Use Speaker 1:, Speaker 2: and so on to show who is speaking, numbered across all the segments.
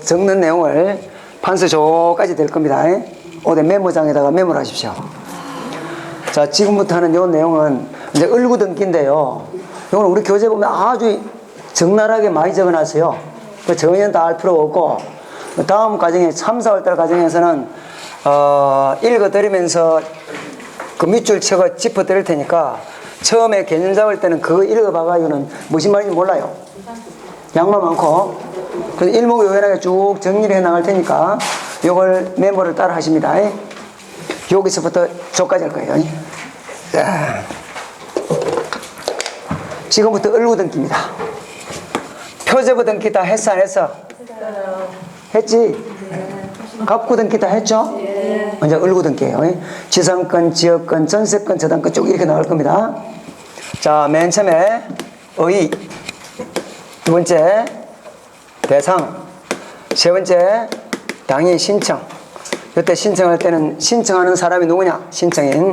Speaker 1: 적는 내용을 판서조까지 될 겁니다. 어디 메모장에다가 메모를 하십시오. 자, 지금부터 하는 요 내용은 이제 을구등기인데요. 이거는 우리 교재 보면 아주 적나라하게 많이 적어놨어요. 전혀 다 알 필요 없고, 다음 과정에 3, 4월달 과정에서는 읽어드리면서 그 밑줄 쳐가 짚어드릴 테니까 처음에 개념 잡을 때는 그거 읽어봐가지고는 무슨 말인지 몰라요. 양만 많고. 그래서 일목요연하게 쭉 정리를 해 나갈 테니까 요걸 메모를 따라 하십니다. 여기서부터 저까지 할 거예요. 자, 지금부터 을구등기입니다. 표제부등기 다 했어 안 했어? 했지? 갑구등기 다 했죠? 먼저 을구등기예요. 지상권, 지역권, 전세권, 저당권 쭉 이렇게 나올 겁니다. 자, 맨 처음에 의, 두 번째 대상, 세 번째 당의 신청. 이때 신청할 때는 신청하는 사람이 누구냐? 신청인.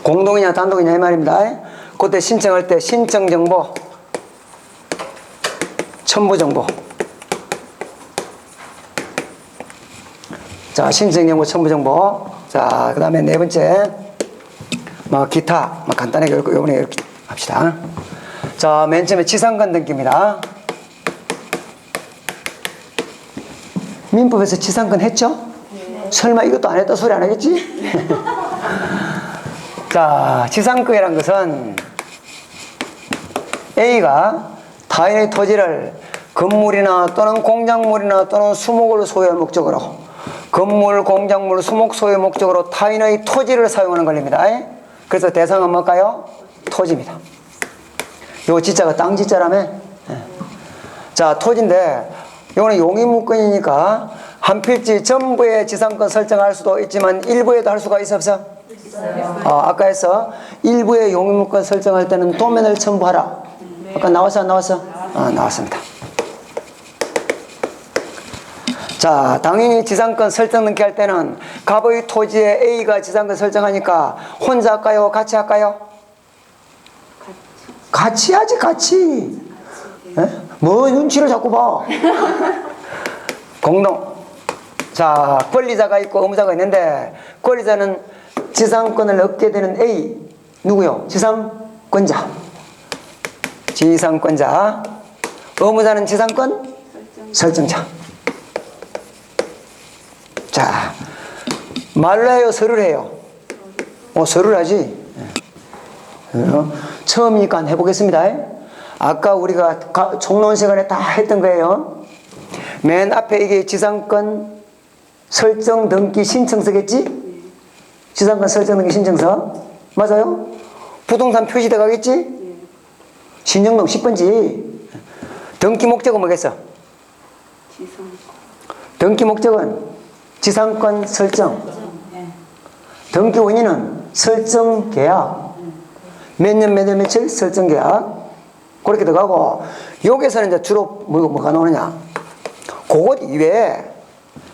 Speaker 1: 공동이냐 단독이냐 이 말입니다. 그때 신청할 때 신청정보, 첨부정보. 자, 신청정보, 첨부정보. 자, 그 다음에 네 번째 기타 간단하게 요번에 이렇게 합시다. 자, 맨 처음에 지상권 등기입니다. 민법에서 지상권 했죠? 설마 이것도 안 했다 소리 안 하겠지? 자, 지상권이란 것은 A가 타인의 토지를 건물이나 또는 공작물이나 또는 수목을 소유할 목적으로, 건물, 공작물, 수목 소유 목적으로 타인의 토지를 사용하는 권리입니다. 그래서 대상은 뭘까요? 토지입니다. 요 지자가 땅 지자라며. 자, 토지인데 이거는 용의무권이니까 한 필지 전부의 지상권 설정할 수도 있지만 일부에도 할 수가 있어 없어? 아까 해서 일부의 용의무권 설정할 때는 도면을 첨부하라. 아까 나왔어 안 나왔어? 나왔습니다. 자, 당연히 지상권 설정 등기 할 때는 갑의 토지에 A가 지상권 설정하니까 혼자 할까요? 같이 할까요? 같이 하지, 같이. 뭐 눈치를 자꾸 봐. 공동. 자, 권리자가 있고 의무자가 있는데 권리자는 지상권을 얻게 되는 A 누구요? 지상권자. 지상권자. 의무자는 지상권 설정자. 자, 말로 해요, 서류를 해요? 서류를 하지. 처음이니까 해보겠습니다. 아까 우리가 총론 시간에 다 했던 거예요. 맨 앞에 이게 지상권 설정 등기 신청서겠지? 지상권 설정 등기 신청서. 맞아요? 부동산 표시돼 가겠지? 신정동 10번지. 등기 목적은 뭐겠어? 등기 목적은 지상권 설정. 등기 원인은 설정 계약. 몇 년 몇 월 며칠 설정 계약. 그렇게 들어가고, 여기서는 이제 주로 뭐가 나오느냐? 그것 이외에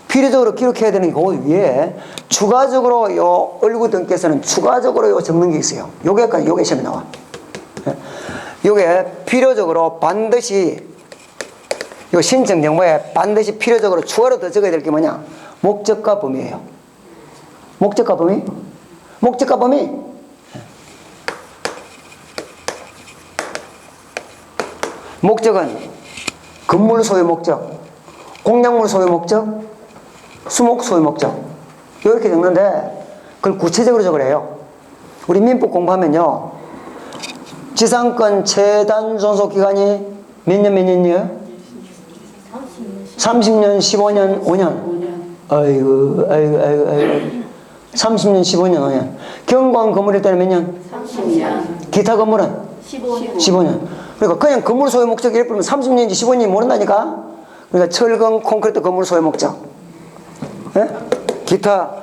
Speaker 1: 필요적으로 기록해야 되는 게 그것 이외에 추가적으로 요 을구등기에서는 추가적으로 요 적는 게 있어요. 요게까지 요게 시험에 나와. 요게 필요적으로 반드시 요 신청 정보에 반드시 필요적으로 추가로 더 적어야 될 게 뭐냐? 목적과 범위예요. 목적과 범위? 목적과 범위. 목적은 건물 소유 목적, 공작물 소유 목적, 수목 소유 목적. 이렇게 적는데 그걸 구체적으로 적으래요. 우리 민법 공부하면요, 지상권 최단 존속 기간이 몇 년 몇 년이에요? 30년, 15년, 5년. 아이고. 30년, 15년, 5년. 경관 건물일 때는 몇 년?
Speaker 2: 30년.
Speaker 1: 기타 건물은? 15년. 그러니까 그냥 건물 소유 목적이 예를 들면 30년인지 15년인지 모른다니까? 그러니까 철근, 콘크리트 건물 소유 목적. 기타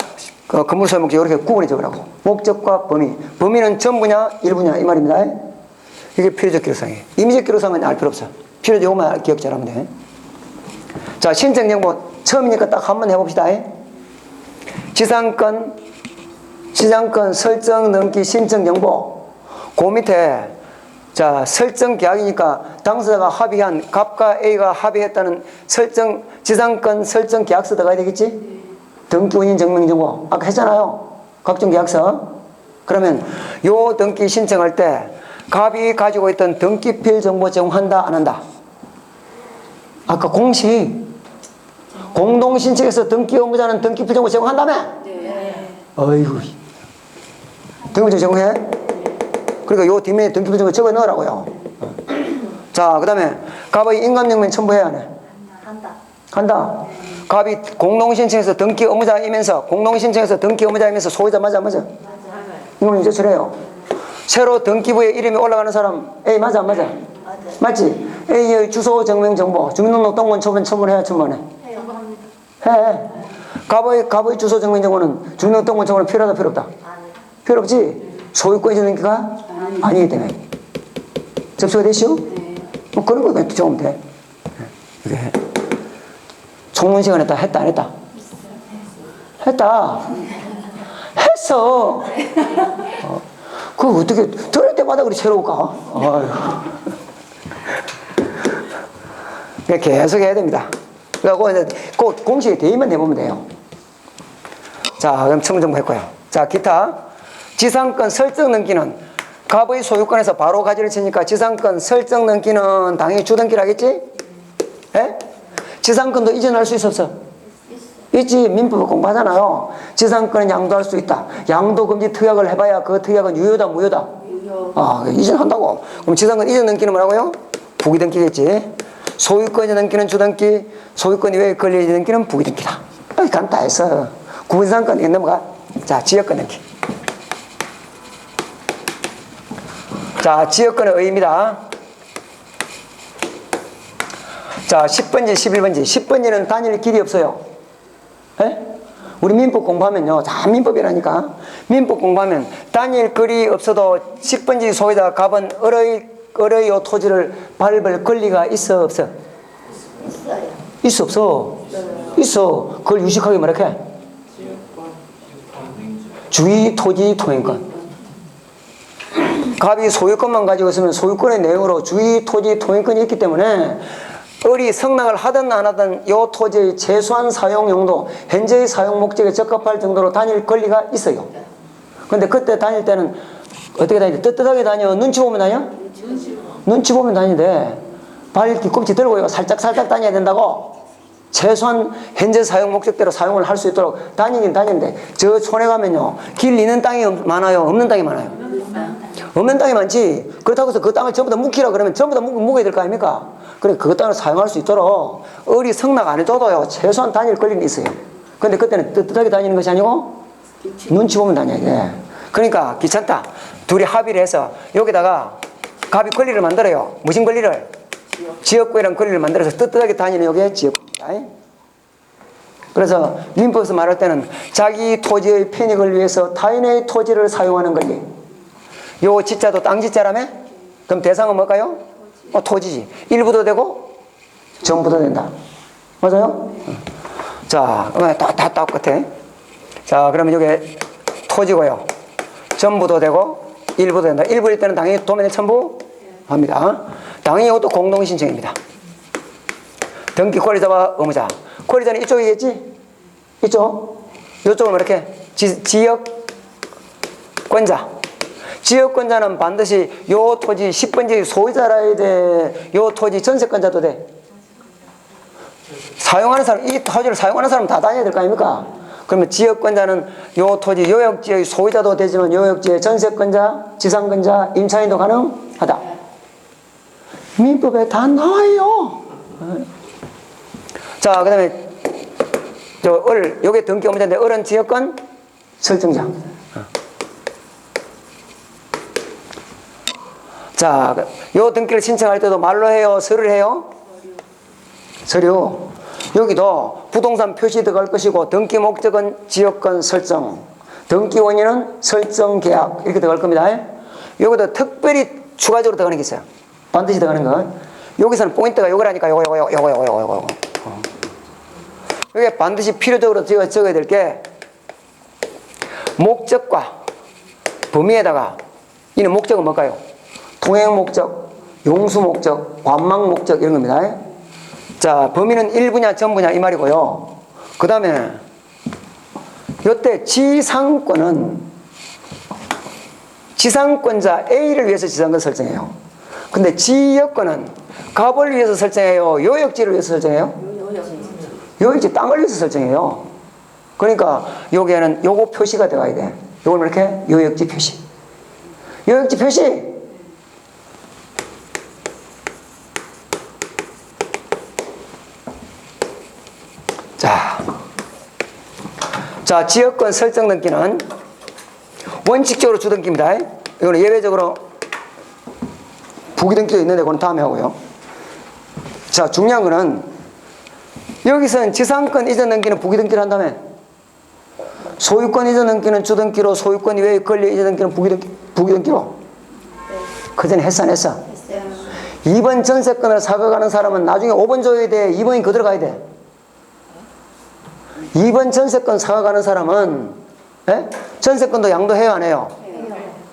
Speaker 1: 건물 소유 목적 이렇게 구분해 적으라고. 목적과 범위. 범위는 전부냐, 일부냐 이 말입니다. 이게 필요적 기록상이에요. 임의적 기록상은 알 필요 없어. 필요적 요것만 기억 잘하면 돼. 자, 신청 정보 처음이니까 딱 한번 해봅시다. 지상권 설정 넘기 신청 정보. 그 밑에 자, 설정 계약이니까 당사자가 합의한 갑과 A가 합의했다는 설정 지상권 설정 계약서 들어가야 되겠지? 등기 원인 증명 정보 아까 했잖아요. 각종 계약서. 그러면 요 등기 신청할 때 갑이 가지고 있던 등기필 정보 제공한다 안 한다? 아까 공식 공동 신청에서 등기 의무자는 등기필 정보 제공한다며?
Speaker 2: 네.
Speaker 1: 어이구. 등기필 정보 제공해? 그러니까 요 뒷면에 등기필 정보 적어 넣으라고요. 자, 그 다음에 갑의 인감증명 첨부해야 하네. 한다. 갑이 공동신청에서 등기 의무자이면서 공동신청에서 등기 의무자이면서 소유자 맞아? 인감증명 제출해요. 새로 등기부에 이름이 올라가는 사람 A 맞아 안 맞아? 맞지? A의 주소 증명 정보 주민등록등본 첨부해야 첨부해? 해. 갑의 주소 증명 정보는 주민등록등본 첨부는 필요하다 필요 없다? 필요 없지? 소유권이 등기가 아니기 때문에 접수가 되시오? 뭐 그런 거 그냥 적으면 돼. 이게 청문 시간에 다 했다 안 했다? 했다. 했어. 그거 어떻게 들을 때마다 그리 새로울까? 계속 해야 됩니다. 그래갖고 이제 꼭 공식에 대입만 해보면 돼요. 자, 그럼 청문 정보 했고요. 자, 기타 지상권 설정 등기는 갑의 소유권에서 바로 가지를 치니까 지상권 설정 등기는 당연히 주등기라겠지? 예? 지상권도 이전할 수 있었어? 있지. 민법을 공부하잖아요. 지상권은 양도할 수 있다. 양도금지 특약을 해봐야 그 특약은 유효다 무효다? 아, 이전한다고. 그럼 지상권 이전 등기는 뭐라고요? 부기 등기겠지. 소유권 이전 등기는 주등기, 소유권 이외의 권리 이전 등기는 부기 등기다. 간단했어. 구분상권 이거 넘어가. 자, 지역권 등기. 자, 지역권의 의의입니다. 자, 10번지, 11번지. 10번지는 단일 길이 없어요. 에? 우리 민법 공부하면요. 다 민법이라니까. 민법 공부하면 단일 글이 없어도 10번지 소유자 갑은 을의 요 토지를 밟을 권리가 있어 없어?
Speaker 2: 있어요.
Speaker 1: 있어 없어? 있어. 그걸 유식하게 뭐랄게? 주의 토지 통행권. 갑이 소유권만 가지고 있으면 소유권의 내용으로 주의 토지 통행권이 있기 때문에 을이 성낙을 하든 안 하든 이 토지의 최소한 사용 용도, 현재의 사용 목적에 적합할 정도로 다닐 권리가 있어요. 근데 그때 다닐 때는 어떻게 다니지? 떳떳하게 다녀? 눈치 보면 다녀? 눈치 보면 다니는데 발 뒤꿈치 들고 살짝 다녀야 된다고? 최소한 현재 사용 목적대로 사용을 할 수 있도록 다니긴 다니는데 저 촌에 가면요. 길 있는 땅이 많아요? 없는 땅이 많아요? 없는 땅이 많지. 그렇다고 해서 그 땅을 전부 다 묵히라 그러면 전부 다 묵어야 될 거 아닙니까? 그래 그 땅을 사용할 수 있도록 을이 성낙 안 해줘도요 최소한 다닐 권리는 있어요. 근데 그때는 떳떳하게 다니는 것이 아니고 눈치 보면 다녀야 돼. 그러니까 귀찮다. 둘이 합의를 해서 여기다가 갑이 권리를 만들어요. 무슨 권리를? 지역구이라는 권리를 만들어서 떳떳하게 다니는 여기에 지역구입니다. 그래서 민법에서 말할 때는 자기 토지의 편익을 위해서 타인의 토지를 사용하는 권리. 요 지자도 땅 지자라며? 그럼 대상은 뭘까요? 토지지. 일부도 되고 전부도 된다. 맞아요? 자, 그러면 다 똑같아. 자, 그러면 여기 토지고요. 전부도 되고 일부도 된다. 일부일 때는 당연히 도면에 첨부합니다. 당연히 이것도 공동신청입니다. 등기 권리자와 의무자. 권리자는 이쪽이겠지? 이쪽? 이쪽은 이렇게 지역권자. 지역권자는 반드시 요 토지 10번지 소유자라야 돼. 요 토지 전세권자도 돼. 사용하는 사람, 이 토지를 사용하는 사람 다 다녀야 될 거 아닙니까? 그러면 지역권자는 요 토지 요역지의 소유자도 되지만 요역지의 전세권자, 지상권자, 임차인도 가능하다. 민법에 다 나와요. 자, 그 다음에 요게 등기 의무자인데 을은 지역권 설정자. 자, 요 등기를 신청할 때도 말로 해요? 서류를 해요? 서류. 여기도 부동산 표시 들어갈 것이고 등기 목적은 지역권 설정, 등기 원인은 설정 계약 이렇게 들어갈 겁니다. 여기도 특별히 추가적으로 들어가는 게 있어요. 반드시 들어가는 거. 여기서는 포인트가 요거라니까 요거. 여기 반드시 필요적으로 적어야 될 게 목적과 범위에다가 이는 목적은 뭘까요? 통행 목적, 용수 목적, 관망 목적 이런 겁니다. 자, 범위는 일부냐 전부냐 이 말이고요. 그 다음에 이때 지상권자 A를 위해서 지상권 설정해요. 근데 지역권은 갑을 위해서 설정해요? 요역지를 위해서 설정해요? 요역지 땅을 위해서 설정해요. 그러니까 여기에는 요거 표시가 들어가야 돼. 요걸 이렇게 요역지 표시. 요역지 표시. 자, 지역권 설정 등기는 원칙적으로 주등기입니다. 이거는 예외적으로 부기등기도 있는데 그건 다음에 하고요. 자, 중요한 거는 여기서는 지상권 이전 등기는 부기등기를 한 다음에 소유권 이전 등기는 주등기로, 소유권 이외의 권리 이전 등기는 부기등기로. 그 전에 했어 안 했어? 2번 전세권을 사가가는 사람은 나중에 5번 줘야 돼? 2번이 그대로 가야 돼? 2번 전세권 사가가는 사람은 전세권도 양도해요 안 해요?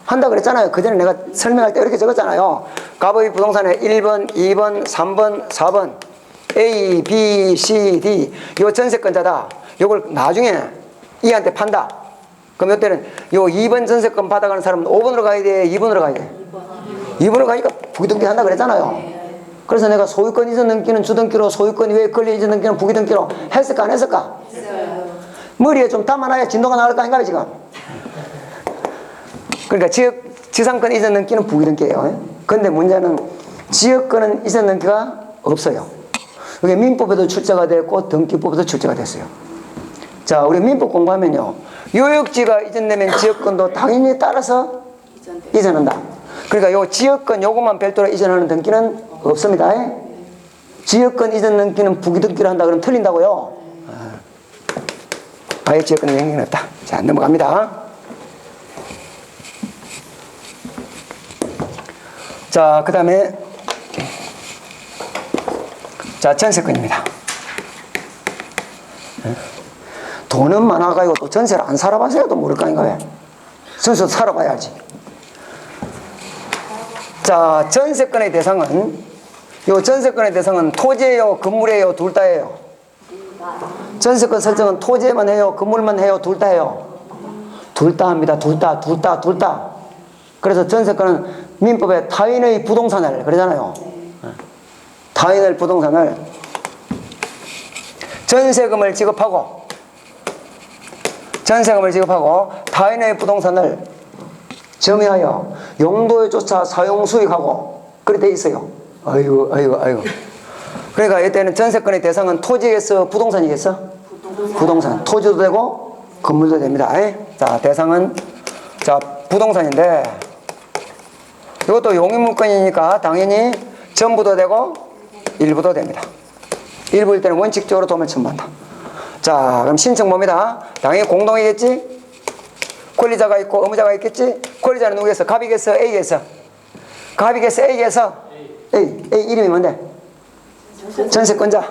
Speaker 1: 한다 그랬잖아요. 그 전에 내가 설명할 때 이렇게 적었잖아요. 갑의 부동산에 1번, 2번, 3번, 4번 A, B, C, D 요 전세권자다. 요걸 나중에 이한테 판다. 그럼 이때는 요 2번 전세권 받아가는 사람은 5번으로 가야 돼? 2번으로 가야 돼? 2번으로 가니까 부기등기 한다 그랬잖아요. 그래서 내가 소유권 이전 등기는 주등기로, 소유권 이외의 권리 이전 등기는 부기등기로 했을까 안 했을까? 머리에 좀 담아놔야 진도가 나올 거 아닌가요 지금? 그러니까 지상권 이전 등기는 부기등기예요. 근데 문제는 지역권은 이전 등기가 없어요. 이게 민법에도 출제가 됐고 등기법에도 출제가 됐어요. 자, 우리 민법 공부하면요, 요역지가 이전되면 지역권도 당연히 따라서 이전한다. 그러니까 요 지역권 요것만 별도로 이전하는 등기는 없습니다. 지역권 이전 등기는 부기등기를 한다 그러면 틀린다고요. 아예 지역권에 영향이 없다. 자, 넘어갑니다. 자, 그 다음에 자, 전세권입니다. 돈은 많아가지고 또 전세를 안 살아봐서도 모를 거 아닌가 왜? 전세도 살아봐야지. 자, 전세권의 대상은 요 전세권의 대상은 토지예요, 건물이에요, 둘 다예요? 전세권 설정은 토지에만 해요, 건물만 해요, 둘 다 해요? 둘 다 합니다. 둘 다. 그래서 전세권은 민법에 타인의 부동산을 그러잖아요. 타인의 부동산을 전세금을 지급하고 타인의 부동산을 점유하여 용도에 쫓아 사용 수익하고 그렇게 돼 있어요. 아이고. 그러니까 이때는 전세권의 대상은 토지겠어, 부동산이겠어? 부동산. 토지도 되고 건물도 됩니다. 자, 대상은 자, 부동산인데 이것도 용의물권이니까 당연히 전부도 되고 일부도 됩니다. 일부일 때는 원칙적으로 도면 첨부한다. 자, 그럼 신청 뭡니다? 당연히 공동이겠지? 권리자가 있고 의무자가 있겠지? 권리자는 누구겠어? 갑이겠어? A겠어? 갑이겠어? A겠어? A 이름이 뭔데? 전세권자.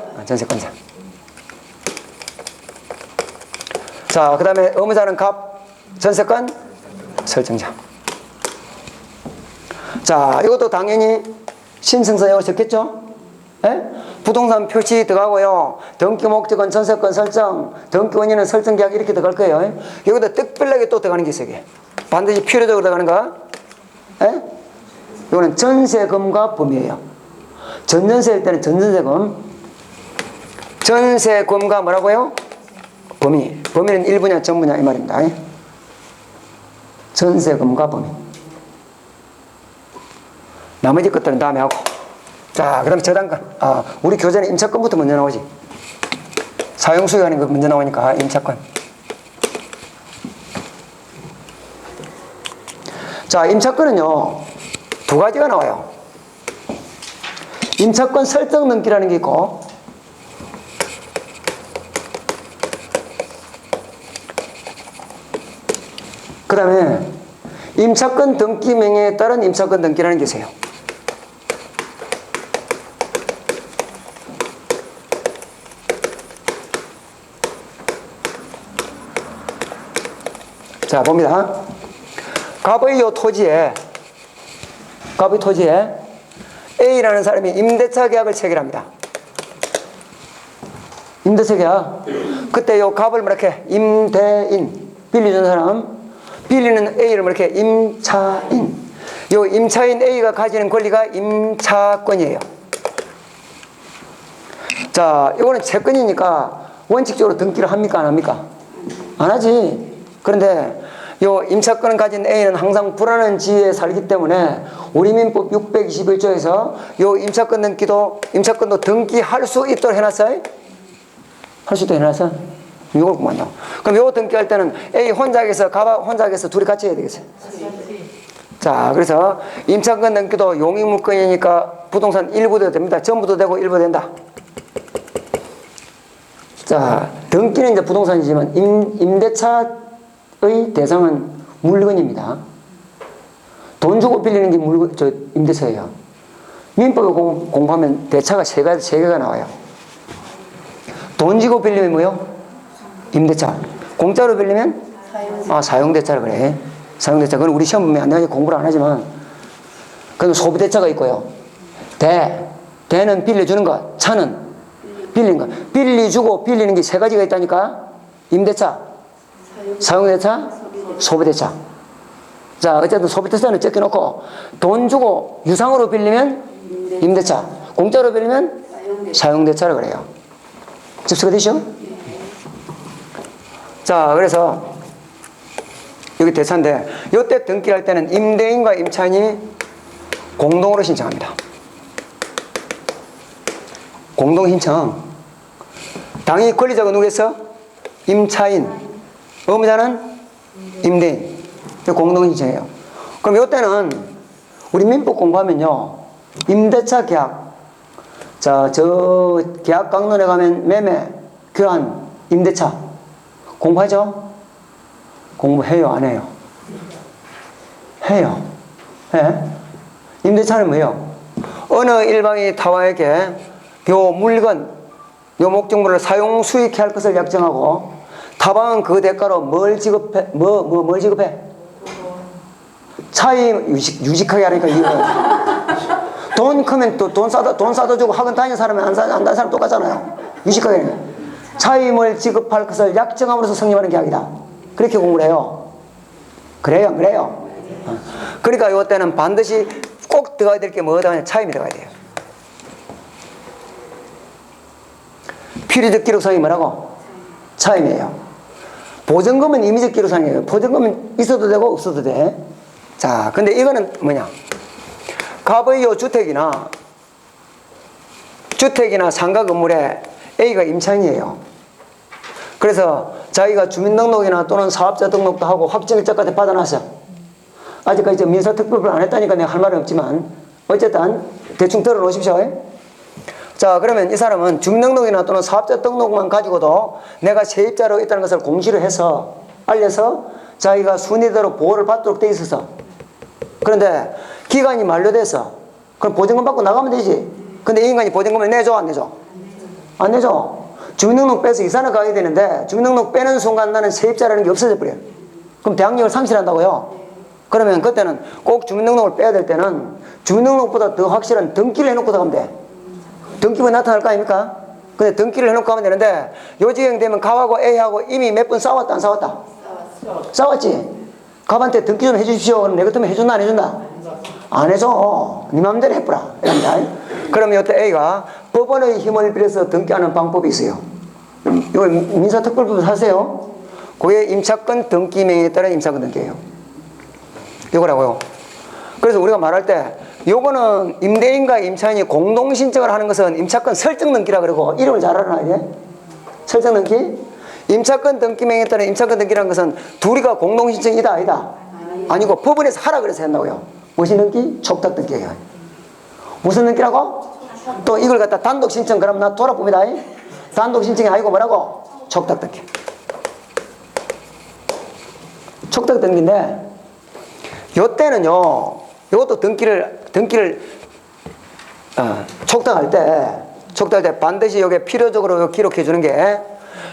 Speaker 1: 자, 그 다음에 의무자는 갑, 전세권 설정자. 자, 이것도 당연히 신청서에 적겠죠? 부동산 표시 들어가고요. 등기 목적은 전세권 설정, 등기 원인은 설정 계약 이렇게 들어갈 거예요. 여기다 특별하게 또 들어가는 게 있어요. 반드시 필요적으로 들어가는 거. 이거는 전세금과 범위예요. 전전세일 때는 전세금과 뭐라고요? 범위는 일부냐 전부냐 이 말입니다. 전세금과 범위. 나머지 것들은 다음에 하고. 자, 그럼 저당권. 우리 교재는 임차권부터 먼저 나오지. 사용수익하는 거 먼저 나오니까 임차권. 자, 임차권은요 두 가지가 나와요. 임차권 설정 등기라는 게 있고, 그 다음에 임차권 등기 명령에 따른 임차권 등기라는 게 있어요. 자, 봅니다. 갑의 요 토지에 갑의 토지에 A라는 사람이 임대차 계약을 체결합니다. 임대차 계약. 그때 요 갑을 이렇게 임대인, 빌려준 사람, 빌리는 A를 이렇게 임차인. 요 임차인 A가 가지는 권리가 임차권이에요. 자, 이거는 채권이니까 원칙적으로 등기를 합니까? 안 합니까? 안 하지. 그런데 요 임차권을 가진 A는 항상 불안한 지위에 살기 때문에 우리 민법 621조에서 요 임차권도 등기할 수 있도록 해놨어요? 할 수 있도록 해놨어? 이걸 보면요. 그럼 요 등기할 때는 A 혼자에서 둘이 같이 해야 되겠어요. 자, 그래서 임차권 등기도 용익물권이니까 부동산 일부도 됩니다. 전부도 되고 일부 된다. 자, 등기는 이제 부동산이지만 임대차의 대상은 물건입니다. 돈 주고 빌리는 게 임대차예요. 민법을 공부하면 대차가 세 개가 나와요. 돈 주고 빌리면 뭐요? 임대차. 공짜로 빌리면? 사용대차라 그래. 사용대차. 그건 우리 시험 보면 안 되니까 공부를 안 하지만, 그건 소비대차가 있고요. 대는 빌려주는 것, 차는 빌리는 것. 빌리주고 빌리는 게 세 가지가 있다니까? 임대차, 사용대차, 소비대차. 자, 어쨌든 소비대차는 적혀놓고, 돈 주고 유상으로 빌리면 임대차, 공짜로 빌리면 사용대차라 그래요. 접수가 되죠? 자, 그래서 여기 대차인데, 이때 등기할 때는 임대인과 임차인이 공동으로 신청합니다. 공동신청. 당연히 권리자가 누구겠어? 임차인. 의무자는 임대인. 공동신청이에요. 그럼 이때는 우리 민법 공부하면요, 임대차 계약. 자, 저 계약 강론에 가면 매매, 교환, 임대차 공부하죠? 공부해요, 안 해요? 해요. 예? 임대차는 뭐예요? 어느 일방이 타와에게 요 물건, 요 목적물을 사용 수익해 할 것을 약정하고 타방은 그 대가로 뭘 지급해? 뭘 지급해? 차이 유식하게 하니까 이거. 돈 크면 또 돈 싸다 주고 학원 다니는 사람이 안 다니는 사람 똑같잖아요. 유식하게 하니까. 차임을 지급할 것을 약정함으로써 성립하는 계약이다. 그렇게 공부를 해요. 그래요, 안 그래요? 그러니까 이때는 반드시 꼭 들어가야 될 게 뭐다 하냐? 차임이 들어가야 돼요. 필요적 기록상이 뭐라고? 차임이에요. 보증금은 임의적 기록상이에요. 보증금은 있어도 되고 없어도 돼. 자, 근데 이거는 뭐냐? 갑의 요 주택이나 상가 건물에 A가 임차인이에요. 그래서 자기가 주민등록이나 또는 사업자 등록도 하고 확정일자까지 받아놨어. 아직까지 민사특별을 안 했다니까 내가 할 말은 없지만 어쨌든 대충 들어놓으십시오. 자, 그러면 이 사람은 주민등록이나 또는 사업자 등록만 가지고도 내가 세입자로 있다는 것을 공시를 해서 알려서 자기가 순위대로 보호를 받도록 돼 있어서, 그런데 기간이 만료돼서 그럼 보증금 받고 나가면 되지. 근데 이 인간이 보증금을 내줘, 안 내줘? 안 내줘. 주민등록 빼서 이사를 가게 되는데 주민등록 빼는 순간 나는 세입자라는 게 없어져 버려요. 그럼 대항력을 상실한다고요. 그러면 그때는 꼭 주민등록을 빼야 될 때는 주민등록보다 더 확실한 등기를 해놓고 가면 돼. 등기부에 나타날 거 아닙니까? 근데 등기를 해놓고 가면 되는데 요 지경 되면 갑하고 A하고 이미 몇 번 싸웠다, 안 싸웠다? 싸웠지. 갑한테 등기 좀 해주십시오. 그럼 내 같으면 해준다, 안 해준다? 안 해줘. 네 맘대로 해보라. 이랍니다. 그러면 이때 A가 법원의 힘을 빌려서 등기하는 방법이 있어요. 이거 민사특별법 사세요. 그게 임차권 등기 명령에 따른 임차권 등기예요. 이거라고요. 그래서 우리가 말할 때 요거는 임대인과 임차인이 공동 신청을 하는 것은 임차권 설정 등기라 그러고, 이름을 잘 알아놔야 돼. 설정 등기. 임차권 등기 명령에 따른 임차권 등기라는 것은 둘이가 공동 신청이다, 아니다? 아니고 법원에서 하라 그래서 한다고요. 무슨 등기? 촉탁 등기예요. 무슨 등기라고? 또 이걸 갖다 단독 신청, 그럼 나 돌아봅니다. 단독 신청이 아니고 뭐라고? 촉탁 등기. 촉탁 등기인데 요때는요, 요것도 등기를 촉탁할 때 반드시 여기에 필요적으로 기록해 주는 게,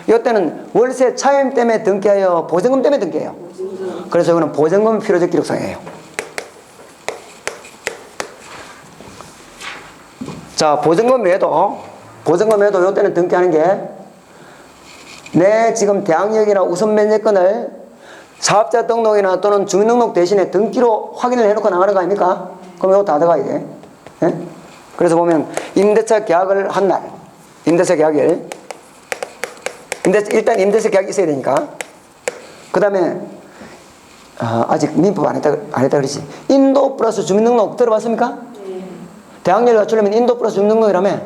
Speaker 1: 요때는 월세 차임 때문에 등기해요, 보증금 때문에 등기해요. 그래서 이거는 보증금 필요적 기록상이에요. 자, 보증금 외에도 요때는 등기하는 게 내 지금 대항력이나 우선 면제권을 사업자 등록이나 또는 주민등록 대신에 등기로 확인을 해놓고 나가는 거 아닙니까? 그럼 이거 다 들어가야 돼. 예? 그래서 보면 임대차 계약을 한 날, 임대차 계약일, 일단 임대차 계약이 있어야 되니까. 그 다음에 아직 민법 안 했다 그러지. 인도 플러스 주민등록 들어봤습니까? 대항력을 갖추려면 인도 플러스 주민등록이라며.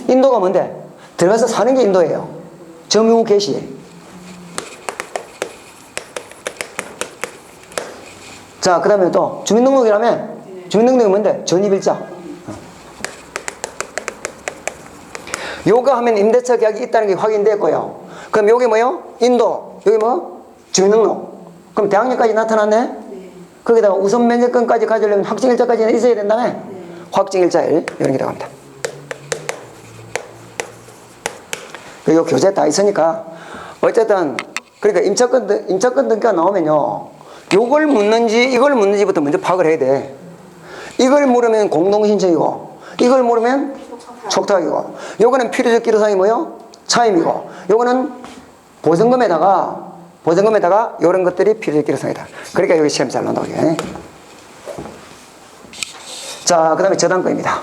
Speaker 1: 인도가 뭔데? 들어가서 사는 게 인도예요. 점유 개시. 자, 그 다음에 또 주민등록이라며. 주민등록이 뭔데? 전입일자. 요거 하면 임대차 계약이 있다는 게 확인됐고요. 그럼 요게 뭐요? 인도. 여기 뭐? 주민등록. 그럼 대항력까지 나타났네? 거기다가 우선 면제권까지 가지려면 확정일자까지는 있어야 된다며? 확정일자일. 이런 게 들어갑니다. 요 교재 다 있으니까. 어쨌든, 그러니까 임차권 등기가 나오면요. 요걸 묻는지, 이걸 묻는지부터 먼저 파악을 해야 돼. 이걸 물으면 공동신청이고, 이걸 물으면 촉탁이고, 요거는 필요적 기록상이 뭐요? 차임이고, 요거는 보증금에다가 요런 것들이 필요적 기록상이다. 그러니까 여기 시험 잘 나온다고 그래. 자, 그 다음에 저당권입니다.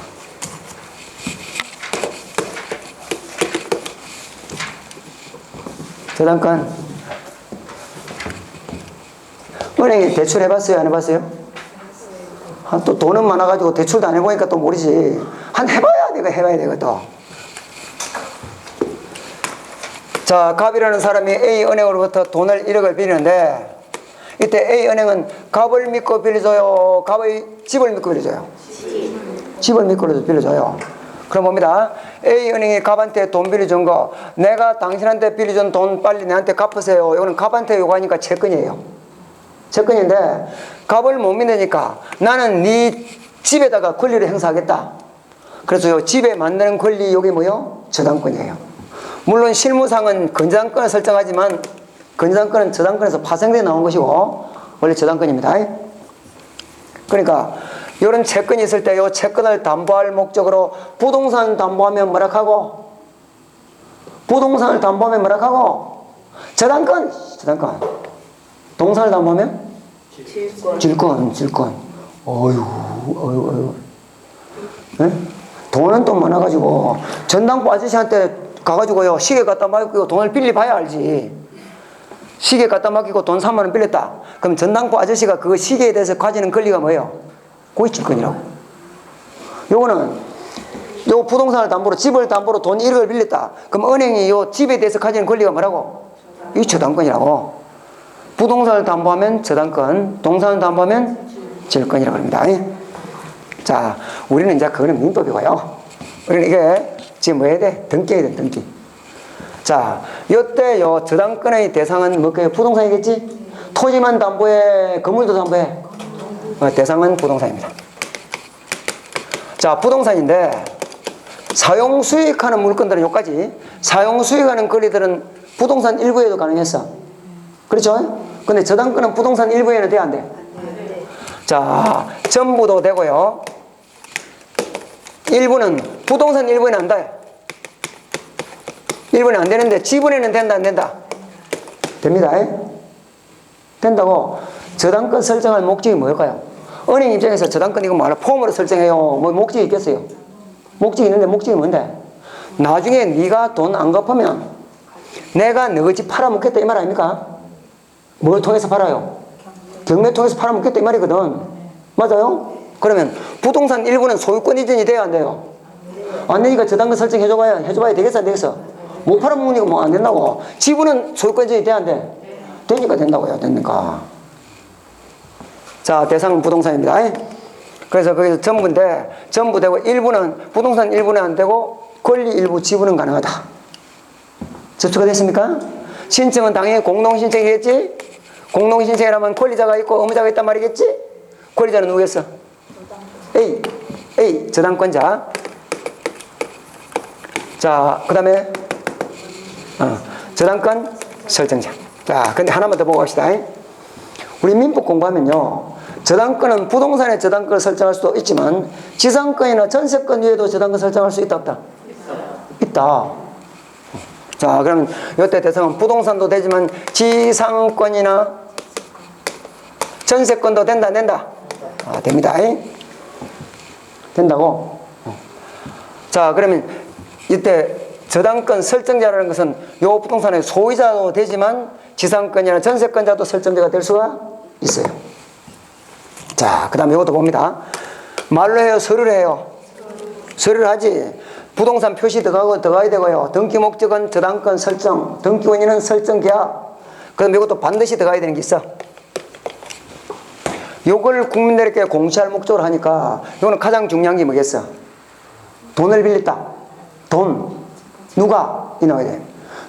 Speaker 1: 저당권. 은행에 대출 해봤어요? 안 해봤어요? 또 돈은 많아가지고 대출도 안 해보니까 또 모르지. 해봐야 돼, 또. 자, 갑이라는 사람이 A은행으로부터 돈을 1억을 빌리는데, 이때 A은행은 갑을 믿고 빌려줘요? 갑의 집을 믿고 빌려줘요? 집을 믿고 빌려줘요. 그럼 봅니다. A은행이 갑한테 돈 빌려준 거, 내가 당신한테 빌려준 돈 빨리 내한테 갚으세요. 이거는 갑한테 요구하니까 채권이에요. 채권인데, 갑을 못 믿으니까 나는 네 집에다가 권리를 행사하겠다. 그래서 요 집에 만드는 권리, 요게 뭐요? 저당권이에요. 물론 실무상은 건저당권을 설정하지만, 건저당권은 저당권에서 파생돼 나온 것이고, 원래 저당권입니다. 그러니까, 이런 채권이 있을 때 이 채권을 담보할 목적으로 부동산 담보하면 뭐라 하고? 부동산을 담보하면 뭐라 하고? 저당권. 동산을 담보하면? 질권. 어휴. 네? 돈은 또 많아가지고, 전당포 아저씨한테 가가지고요, 시계 갖다 맡기고 돈을 빌리 봐야 알지. 시계 갖다 맡기고 돈 3만 원 빌렸다. 그럼 전당포 아저씨가 그 시계에 대해서 가지는 권리가 뭐예요? 고의질권이라고. 요거는, 요 부동산을 담보로, 집을 담보로 돈 1억을 빌렸다. 그럼 은행이 요 집에 대해서 가지는 권리가 뭐라고? 이 저당권이라고. 부동산을 담보하면 저당권, 동산을 담보하면 질권이라고 합니다. 자, 우리는 이제 그거는 민법이고요. 우리는 이게 지금 뭐 해야 돼? 등기해야 돼, 등기. 자, 요때 요 저당권의 대상은 뭐게요? 부동산이겠지? 토지만 담보해, 건물도 담보해. 대상은 부동산입니다. 자, 부동산인데 사용 수익하는 물건들은 여기까지. 사용 수익하는 권리들은 부동산 일부에도 가능했어. 그렇죠? 근데 저당권은 부동산 일부에는 돼, 안 돼? 자, 전부도 되고요. 일부는, 부동산 일부에는 안 돼. 일부는 안 되는데 지분에는 된다, 안 된다? 됩니다. 된다고. 저당권 설정할 목적이 뭘까요? 은행 입장에서 저당권 이거 뭐하나 폼으로 설정해요. 뭐 목적이 있겠어요? 목적이 있는데 목적이 뭔데? 나중에 네가 돈 안 갚으면 내가 너희 집 팔아먹겠다 이 말 아닙니까? 뭘 통해서 팔아요? 경매 통해서 팔아먹겠다 이 말이거든. 맞아요? 그러면 부동산 일부는 소유권 이전이 돼야 안 돼요? 안 되니까 저당권 설정해줘봐야 되겠어, 안 되겠어? 못 팔아먹으니까 뭐 안 된다고. 지분은 소유권 이전이 돼야 안 돼? 되니까 된다고요. 되니까. 자, 대상은 부동산입니다. 그래서 거기서 전부 되고 일부는 부동산 일부는 안 되고 권리 일부 지분은 가능하다. 접수가 됐습니까? 신청은 당연히 공동신청이겠지? 공동신청이라면 권리자가 있고 의무자가 있단 말이겠지? 권리자는 누구겠어? A 저당권자. 자, 그 다음에 저당권 설정자. 자, 근데 하나만 더 보고 갑시다. 우리 민법 공부하면요, 저당권은 부동산의 저당권을 설정할 수도 있지만 지상권이나 전세권 위에도 저당권 설정할 수 있다 없다? 있다. 자, 그러면 이때 대상은 부동산도 되지만 지상권이나 전세권도 된다 안 된다? 아, 됩니다. 된다고. 자, 그러면 이때 저당권 설정자라는 것은 요 부동산의 소유자도 되지만 지상권이나 전세권자도 설정자가 될 수가 있어요. 자, 그 다음에 이것도 봅니다. 말로 해요, 서류로 해요? 서류를 하지. 부동산 표시 들어가야 되고요. 등기 목적은 저당권 설정, 등기 원인은 설정 계약. 그 다음에 이것도 반드시 들어가야 되는 게 있어. 요걸 국민들에게 공시할 목적으로 하니까 이거는 가장 중요한 게 뭐겠어? 돈을 빌렸다. 돈. 누가? 이 나와야 돼.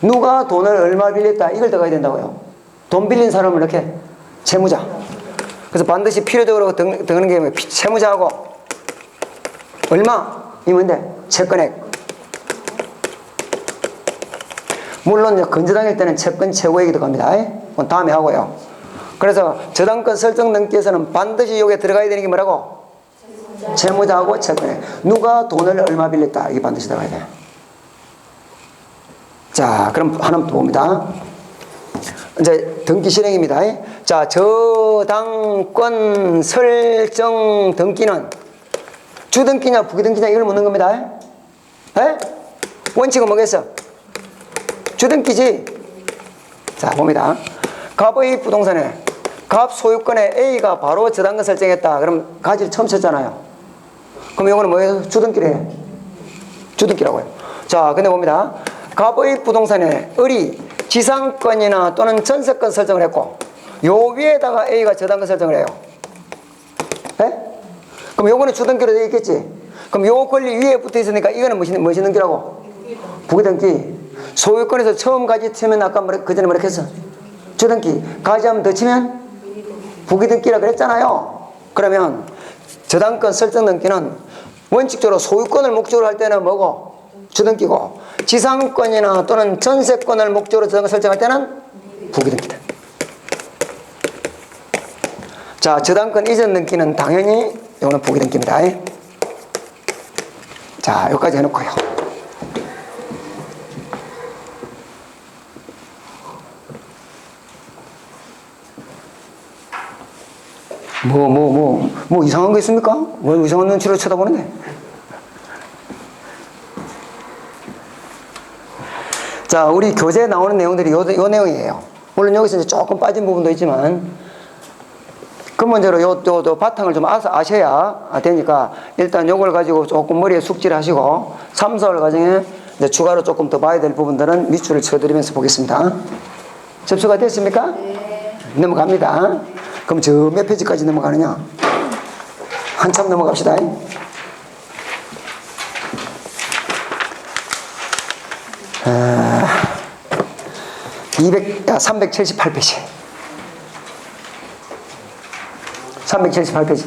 Speaker 1: 누가 돈을 얼마 빌렸다. 이걸 들어가야 된다고요. 돈 빌린 사람은 이렇게 채무자. 그래서 반드시 필요적으로 드는 게 뭐예요? 채무자하고 얼마? 이면 돼. 채권액. 물론 이제 건저당일 때는 채권 최고액이 들어갑니다. 그건 다음에 하고요. 그래서 저당권 설정 등기에서는 반드시 여기에 들어가야 되는 게 뭐라고? 채무자하고 채권액. 누가 돈을 얼마 빌렸다. 이게 반드시 들어가야 돼. 자, 그럼 하나 더 봅니다. 이제 등기 실행입니다. 자, 저당권 설정 등기는 주등기냐 부기등기냐 이걸 묻는 겁니다. 원칙은 뭐겠어? 주등기지. 자, 봅니다. 갑의 부동산에 갑 소유권에 A가 바로 저당권 설정했다. 그럼 가지를 처음 쳤잖아요. 그럼 이거는 뭐예요? 주등기래. 주등기라고요. 자, 근데 봅니다. 갑의 부동산에 을이 지상권이나 또는 전세권 설정을 했고 요 위에다가 A가 저당권 설정을 해요. 그럼 요거는 주등기로 되어 있겠지. 그럼 요 권리 위에 붙어 있으니까 이거는 무엇이 등기라고? 부기등기. 소유권에서 처음 가지 치면 아까 그 전에 뭐라 했어? 주등기. 가지 한번 더 치면 부기등기라 그랬잖아요. 그러면 저당권 설정 등기는 원칙적으로 소유권을 목적으로 할 때는 뭐고? 주등기고, 지상권이나 또는 전세권을 목적으로 저당권 설정할 때는 부기등기다. 자, 저당권 이전 등기는 당연히 이거는 부기등기입니다. 자, 여기까지 해놓고요. 뭐 이상한 거 있습니까? 왜 이상한 눈치로 쳐다보는데? 자, 우리 교재에 나오는 내용들이 요 내용이에요. 물론 여기서 이제 조금 빠진 부분도 있지만, 근본적으로 요 바탕을 좀 아셔야 되니까, 일단 요걸 가지고 조금 머리에 숙지를 하시고, 3, 4월 과정에 이제 추가로 조금 더 봐야 될 부분들은 밑줄을 쳐드리면서 보겠습니다. 접수가 됐습니까?
Speaker 2: 네.
Speaker 1: 넘어갑니다. 그럼 저 몇 페이지까지 넘어가느냐? 한참 넘어갑시다. 378페이지. 378페이지.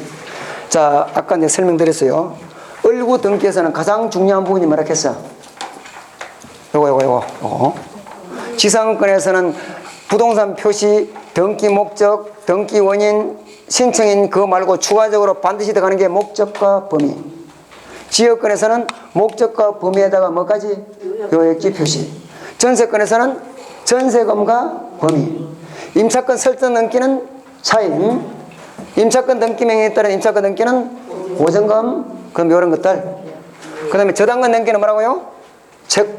Speaker 1: 자, 아까 내가 설명드렸어요. 을구 등기에서는 가장 중요한 부분이 뭐라 했어? 요거. 지상권에서는 부동산 표시, 등기 목적, 등기 원인, 신청인 그거 말고 추가적으로 반드시 들어가는 게 목적과 범위. 지역권에서는 목적과 범위에다가 뭐까지? 요액지 표시. 전세권에서는 전세금과 범위. 임차권 설정 등기는 차임. 임차권 등기 명령에 따른 임차권 등기는 보증금. 그럼 이런 것들. 그 다음에 저당권 등기는 뭐라고요?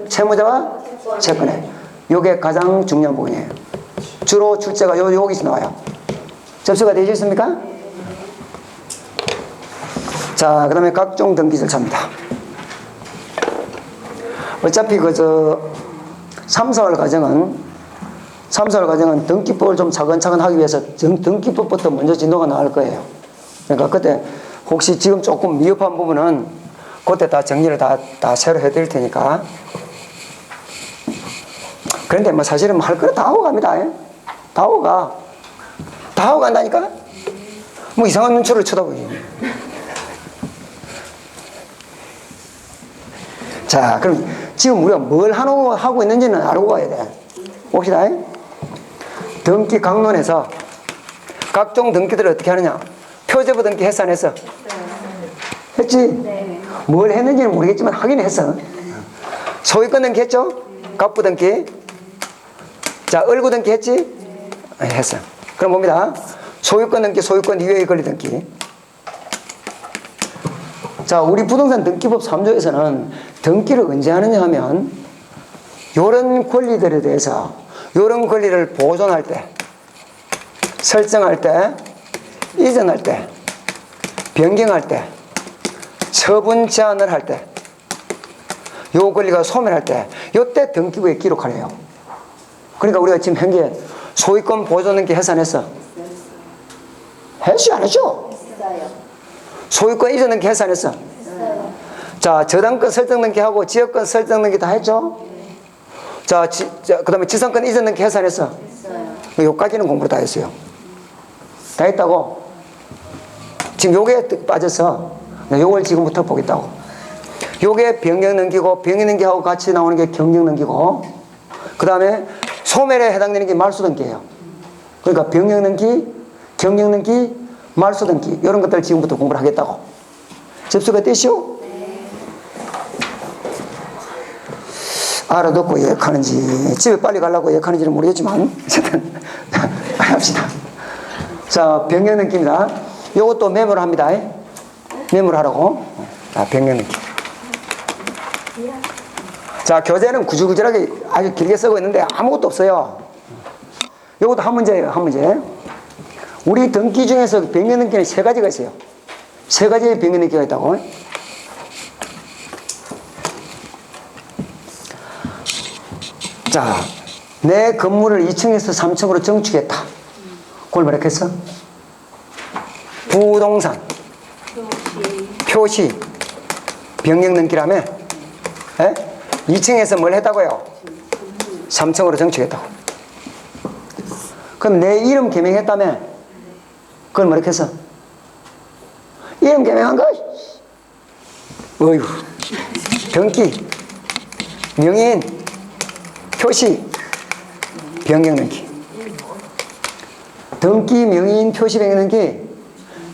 Speaker 1: 채무자와 채권액. 요게 가장 중요한 부분이에요. 주로 출제가 여기서 나와요. 접수가 되셨습니까? 자, 그 다음에 각종 등기 절차입니다. 어차피 3, 4월 과정은 등기법을 좀 차근차근 하기 위해서 등기법부터 먼저 진도가 나올 거예요. 그러니까 그때 혹시 지금 조금 미흡한 부분은 그때 다 정리를 다 새로 해드릴 테니까. 그런데 뭐 사실은 할 거는 다 하고 갑니다. 다 하고 간다니까? 뭐 이상한 눈초를 쳐다보기. 자, 그럼 지금 우리가 뭘 하고 있는지는 알고 가야 돼. 봅시다. 등기 강론에서 각종 등기들을 어떻게 하느냐? 표제부 등기 했어 안 했어? 했지?
Speaker 2: 네.
Speaker 1: 뭘 했는지는 모르겠지만 하긴 했어. 소유권 등기 했죠? 갑부 등기. 자, 을구 등기 했지? 했어. 그럼 봅니다. 소유권 등기, 소유권 이외의 권리 등기. 자, 우리 부동산 등기법 3조에서는 등기를 언제 하느냐 하면 요런 권리들에 대해서 요런 권리를 보존할 때, 설정할 때, 이전할 때, 변경할 때, 처분 제한을 할 때, 요 권리가 소멸할 때, 요때 등기부에 기록하래요. 그러니까 우리가 지금 현재 소유권 보존 등기 했어 안 했어? 했지 안 했죠?
Speaker 2: 했어요.
Speaker 1: 소유권 이전 등기 했어 안 했어?
Speaker 2: 했어요.
Speaker 1: 자, 저당권 설정 등기하고 지역권 설정 등기 다 했죠? 자, 그 다음에 지상권 이전 등기 했어 안 했어?
Speaker 2: 했어요.
Speaker 1: 요까지는 공부를 다 했어요. 다 했다고? 지금 요게 빠져서 요걸 지금부터 보겠다고. 요게 변경 등기고, 변경 등기하고 같이 나오는 게 경영 등기고, 그 다음에 소멸에 해당되는 게 말소 등기예요. 그러니까 변경 등기, 경영 등기, 말소 등기 이런 것들 지금부터 공부를 하겠다고. 접수가 되시오? 알아듣고 예약하는지, 집에 빨리 가려고 예약하는지는 모르겠지만 어쨌든 합시다. 자, 변경 등기입니다. 요것도 메모를 합니다. 메모를 하라고. 자, 변경 등기. 자, 교재는 구질구질하게 아주 길게 쓰고 있는데 아무것도 없어요. 요것도 한 문제예요. 한 문제. 우리 등기 중에서 변경 등기는 세 가지가 있어요. 세 가지의 변경 등기가 있다고. 자, 내 건물을 2층에서 3층으로 증축했다. 그걸 뭐라 했어? 부동산 표시 변경 등기라며? 2층에서 뭘 했다고요? 3층으로 증축했다고. 그럼 내 이름 개명했다며? 그걸 뭐라 했어? 이름 개명한 거? 어휴. 등기, 명인, 표시, 변경 등기. 등기, 명인, 표시, 변경 등기.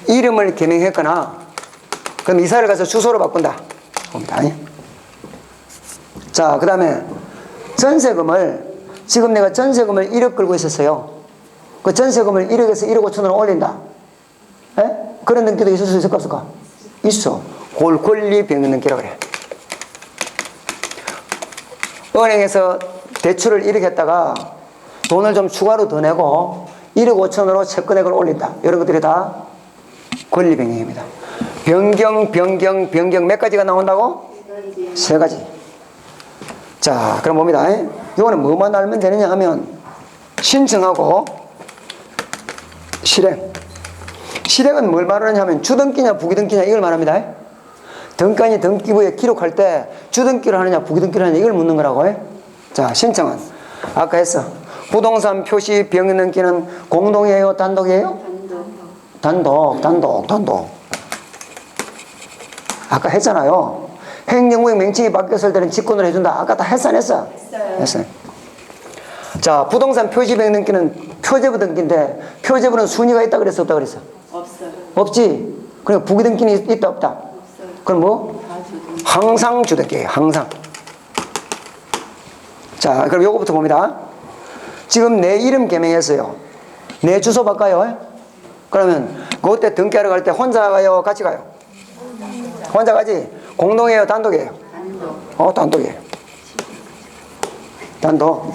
Speaker 1: 이름을 개명했거나, 그럼 이사를 가서 주소로 바꾼다. 봅니다. 자, 그 다음에 전세금을, 지금 내가 전세금을 1억 끌고 있었어요. 그 전세금을 1억에서 1억 5천으로 올린다. 그런 등기도 있을 수 있을까 없을까? 있어. 그걸 권리 변경 등기라고 그래. 은행에서 대출을 1억 했다가 돈을 좀 추가로 더 내고 1억 5천으로 채권액을 올린다. 이런 것들이 다 권리 변경입니다. 변경 몇 가지가 나온다고? 세 가지. 자, 그럼 봅니다. 이거는 뭐만 알면 되느냐 하면 신청하고 실행. 실행은 뭘 말하느냐 하면 주등기냐 부기등기냐 이걸 말합니다. 등간이 등기부에 기록할 때 주등기를 하느냐 부기등기를 하느냐 이걸 묻는 거라고. 자, 신청은 아까 했어. 부동산 표시 변경 등기는 공동이에요 단독이에요? 단독. 아까 했잖아요. 행정구역 명칭이 바뀌었을 때는 직권으로 해준다. 아까 다 했어 안 했어? 했어요. 자, 부동산 표시 변경 등기는 표제부 등기인데 표제부는 순위가 있다 그랬어 없다 그랬어?
Speaker 2: 없어요.
Speaker 1: 없지. 그러니까 부기 등기는 있다 없다?
Speaker 2: 없어요.
Speaker 1: 그럼 뭐? 항상 주등기예요. 항상. 자, 그럼 요거부터 봅니다. 지금 내 이름 개명했어요. 내 주소 바꿔요. 그러면 그때 등기하러 갈 때 혼자 가요? 같이 가요? 혼자 가지? 공동이에요? 단독이에요? 단독이에요. 단독.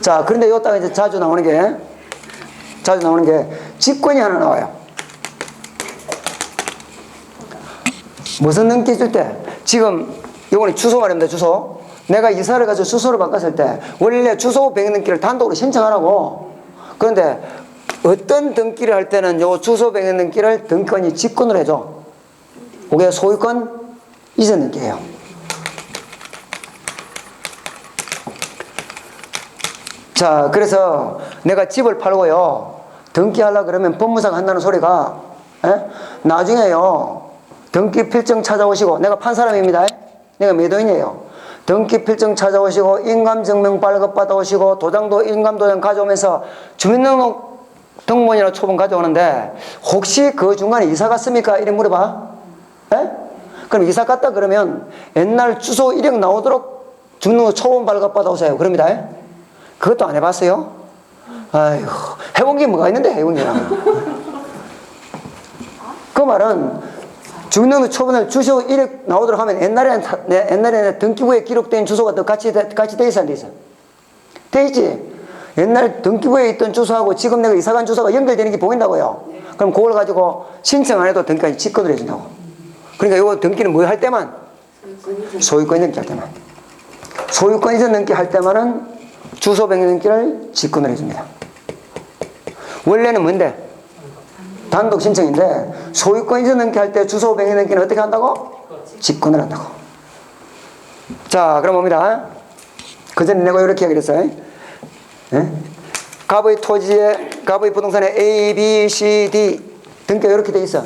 Speaker 1: 자, 그런데 요따가 이제 자주 나오는 게 직권이 하나 나와요. 무슨 등기 줄 때? 지금 요거는 주소 말입니다. 주소. 내가 이사를 가서 주소를 바꿨을 때 원래 주소 변경 등기를 단독으로 신청하라고. 그런데 어떤 등기를 할 때는 요 주소 변경 등기를 등기관이 직권으로 해줘. 그게 소유권 이전 등기예요. 자, 그래서 내가 집을 팔고요 등기하려고 그러면 법무사가 한다는 소리가 나중에요 등기 필증 찾아오시고, 내가 판 사람입니다. 내가 매도인이에요. 등기 필증 찾아오시고 인감증명 발급 받아오시고 도장도 인감도장 가져오면서 주민등록 등본이나 초본 가져오는데 혹시 그 중간에 이사 갔습니까? 이렇게 물어봐. 에? 그럼 이사 갔다 그러면 옛날 주소 이력 나오도록 주민등록 초본 발급 받아오세요. 그럽니다. 그것도 안 해봤어요? 아이고, 해본 게 뭐가 있는데 해본 게. 그 말은 주민등록 초본을 주소 이력 나오도록 하면 옛날에는 등기부에 기록된 주소가 또 같이 돼 있어 안 돼 있어? 돼 있지? 옛날 등기부에 있던 주소하고 지금 내가 이사간 주소가 연결되는 게 보인다고요. 그럼 그걸 가지고 신청 안 해도 등기까지 직권을 해준다고. 그러니까 이거 등기는 뭐 할 때만? 소유권 등기 할 때만. 소유권 이전 등기 할 때만은 주소 변경 등기를 직권을 해줍니다. 원래는 뭔데? 단독 신청인데 소유권 이전 등기 할 때 주소 변경 등기는 어떻게 한다고? 직권을 한다고. 자, 그럼 봅니다. 그전에 내가 이렇게 얘기를 했어요. 예? 갑의 토지에, 갑의 부동산에 A, B, C, D 등기가 이렇게 돼 있어.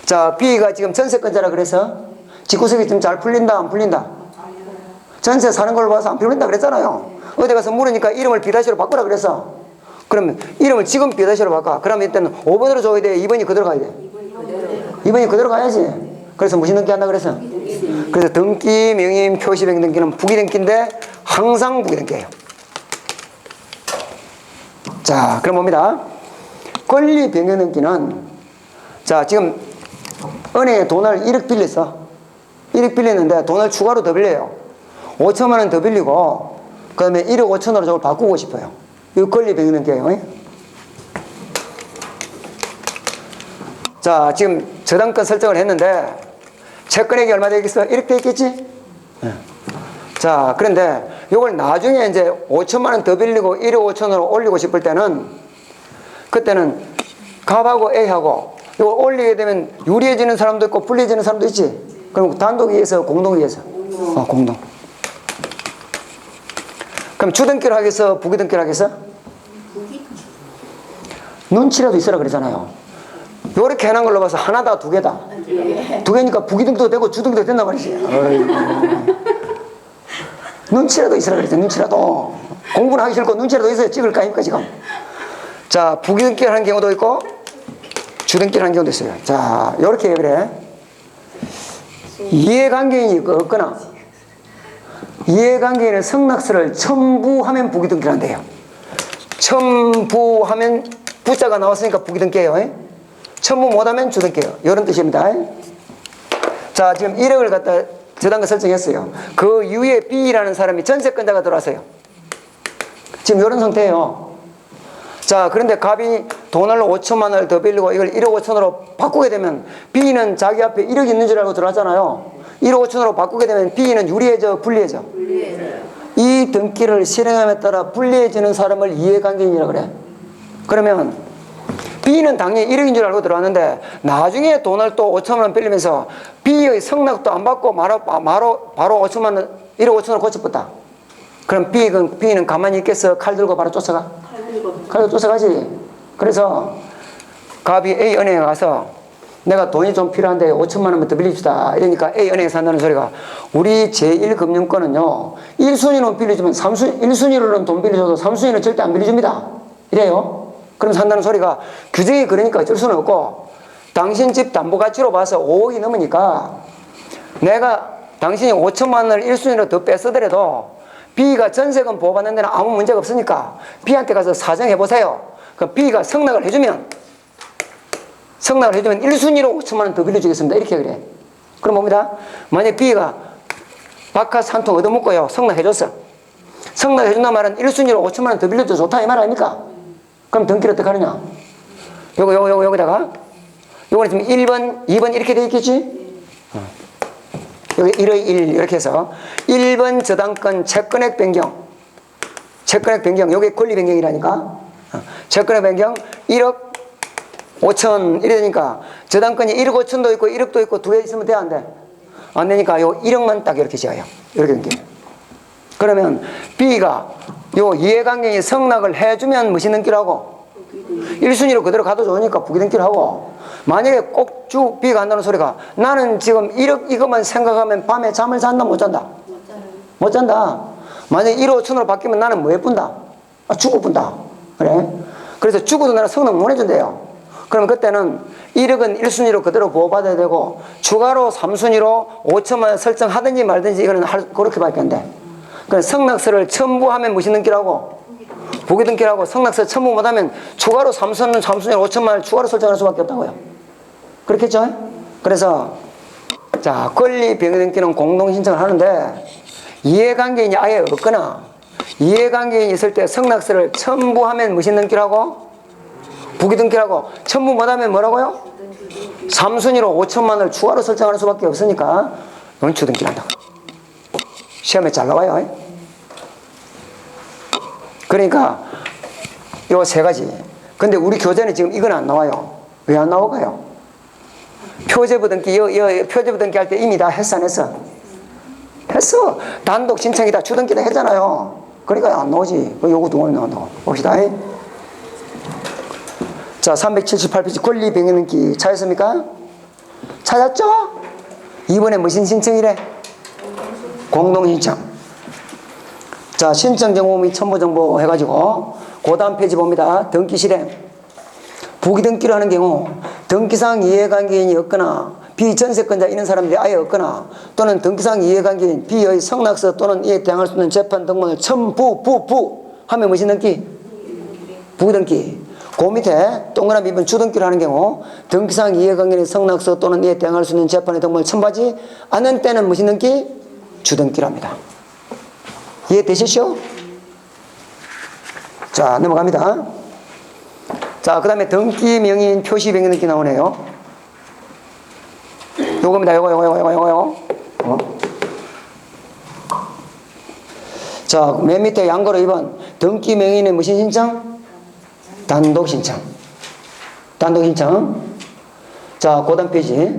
Speaker 1: 자, B가 지금 전세권자라 그래서 집구석이 좀 잘 풀린다, 안 풀린다? 전세 사는 걸 봐서 안 풀린다 그랬잖아요. 어디 가서 물으니까 이름을 B-로 바꾸라 그랬어. 그러면 이름을 지금 B-로 바꿔. 그러면 이때는 5번으로 줘야 돼? 2번이 그대로 가야 돼? 2번이 그대로 가야지. 그래서 무슨 등기 한다 그랬어? 그래서 등기, 명의, 표시변경 등기는 부기등기인데 항상 부기등기예요. 자, 그럼 봅니다. 권리 변경 등기는, 자, 지금 은행에 돈을 1억 빌렸어. 1억 빌렸는데 돈을 추가로 더 빌려요. 5천만 원 더 빌리고, 그 다음에 1억 5천으로 저걸 바꾸고 싶어요. 이거 권리 변경 등기예요. 자, 지금 저당권 설정을 했는데, 채권액이 얼마 되겠어? 1억 되겠지? 네. 자, 그런데 이걸 나중에 이제 5천만 원 더 빌리고 1억 5천으로 올리고 싶을 때는, 그때는 갑하고 A하고 이걸 올리게 되면 유리해지는 사람도 있고 불리해지는 사람도 있지. 그럼 단독이해서 공동이해서? 공동. 그럼 주등기로 하겠어? 부기등기로 하겠어? 눈치라도 있으라 그러잖아요. 요렇게 해놓은 걸로 봐서 하나다 두 개다. 두 개니까 부기등기도 되고 주등기도 된단 말이지. 눈치라도 있으라 그랬죠. 눈치라도. 공부는 하기 싫고 눈치라도 있어야 찍을 거 아닙니까 지금. 자, 부기등기를 하는 경우도 있고 주등기를 하는 경우도 있어요. 자, 요렇게 그래. 이해관계인이 없거나 이해관계인의 성낙서를 첨부하면 부기등기를 한대요. 첨부하면 부자가 나왔으니까 부기등기예요. 첨부 못하면 주등기예요. 이런 뜻입니다. 자, 지금 1억을 갖다 저당권 설정했어요. 그 이후에 B라는 사람이 전세권자가 들어왔어요. 지금 이런 상태예요. 자, 그런데 갑이 돈을 5천만 원을 더 빌리고 이걸 1억 5천으로 바꾸게 되면 B는 자기 앞에 1억 있는 줄 알고 들어왔잖아요. 1억 5천으로 바꾸게 되면 B는 유리해져, 불리해져? 불리해져요. 이 등기를 실행함에 따라 불리해지는 사람을 이해관계인이라고 그래. 그러면 B는 당연히 1억인 줄 알고 들어왔는데 나중에 돈을 또 5천만 원 빌리면서 B의 성낙도 안 받고 바로 5천만 원, 1억 5천으로 고쳐봤다. 그럼 B는 가만히 있겠어? 칼 들고 바로 쫓아가? 칼 들고 쫓아가지. 그래서 갑이 A 은행에 가서 내가 돈이 좀 필요한데 5천만 원만 더 빌려주다. 이러니까 A 은행에서 한다는 소리가 우리 제1금융권은요 1순위로 빌려주면 1순위로는 돈 빌려줘도 3순위는 절대 안 빌려줍니다. 이래요. 그럼 산다는 소리가 규정이 그러니까 어쩔 수는 없고 당신 집 담보 가치로 봐서 5억이 넘으니까 내가 당신이 5천만 원을 1순위로 더 뺐어더라도 B가 전세금 보호받는 데는 아무 문제가 없으니까 B한테 가서 사정해보세요. 그럼 B가 성낙을 해주면 1순위로 5천만 원 더 빌려주겠습니다. 이렇게 그래. 그럼 뭡니다? 만약 B가 바카스 한 통 얻어먹고요. 성낙해줬어. 성낙해준단 말은 1순위로 5천만 원 더 빌려줘 좋다 이 말 아닙니까? 그럼 등기를 어떻게 하느냐? 여기다가 요거는 지금 1번, 2번 이렇게 돼 있겠지? 여기 1의 1 이렇게 해서 1번 저당권 채권액 변경. 채권액 변경. 요게 권리 변경이라니까. 채권액 변경 1억 5천 이러니까 저당권이 1억 5천도 있고 1억도 있고 두 개 있으면 돼 안 돼? 안 되니까 요 1억만 딱 이렇게 지어요. 이렇게 변경. 그러면 B가 요 이해관계인이 성낙을 해주면 무슨 등기라고? 1순위로 그대로 가도 좋으니까 부기등기를 하고 만약에 꼭 B가 한다는 소리가 나는 지금 1억 이것만 생각하면 밤에 잠을 잔다 못 잔다? 못 잔다. 만약에 1억 5천으로 바뀌면 나는 뭐 해뿐다? 죽어뿐다. 그래? 그래서 죽어도 나라 성능 못 해준대요. 그러면 그때는 1억은 1순위로 그대로 보호받아야 되고 추가로 3순위로 5천만 원 설정하든지 말든지 이거는 그렇게밖에 안 돼. 그러니까 성낙서를 첨부하면 무슨 등기라고? 부기 등기라고. 성낙서 첨부 못하면 추가로 3순위로 5천만 원 추가로 설정할 수밖에 없다고요. 그렇겠죠? 그래서 자, 권리 병역 등기는 공동 신청을 하는데 이해관계인이 아예 없거나 이해관계인이 있을 때 성낙서를 첨부하면 무슨 등기라고? 부기 등기라고. 첨부 못하면 뭐라고요? 3순위로 5천만 원을 추가로 설정할 수밖에 없으니까 연추 등기를 한다고. 시험에 잘 나와요. 그러니까 요 세 가지. 근데 우리 교재는 지금 이건 안 나와요. 왜 안 나올까요? 표제부 등기, 표제부 등기 할 때 이미 다 했어, 안 했어? 했어. 단독 신청이다, 주등기다 했잖아요. 그러니까 안 나오지. 요거 두 번 나온다고. 봅시다. 자, 378페이지 권리 병역 등기 찾았습니까? 찾았죠? 이번에 무슨 신청이래? 공동 신청. 자, 신청 정보 및 첨부 정보 해가지고 그 다음 페이지 봅니다. 등기 실행. 부기 등기를 하는 경우 등기상 이해관계인이 없거나 비전세권자 있는 사람들이 아예 없거나 또는 등기상 이해관계인 비의 성낙서 또는 이에 대항할 수 있는 재판 등본을 첨부 하면 무슨 등기? 부기 등기. 그 밑에 동그라미 2번 주등기를 하는 경우 등기상 이해관계인 성낙서 또는 이에 대항할 수 있는 재판의 등본을 첨부하지 않은 때는 무슨 등기? 주등기랍니다. 이해되시죠? 자, 넘어갑니다. 자, 그 다음에 등기 명인 표시 병역 등기 나오네요. 요겁니다. 요거. 자, 맨 밑에 양거로 2번. 등기 명인의 무슨 신청? 단독 신청. 단독 신청. 자, 그 다음 페이지.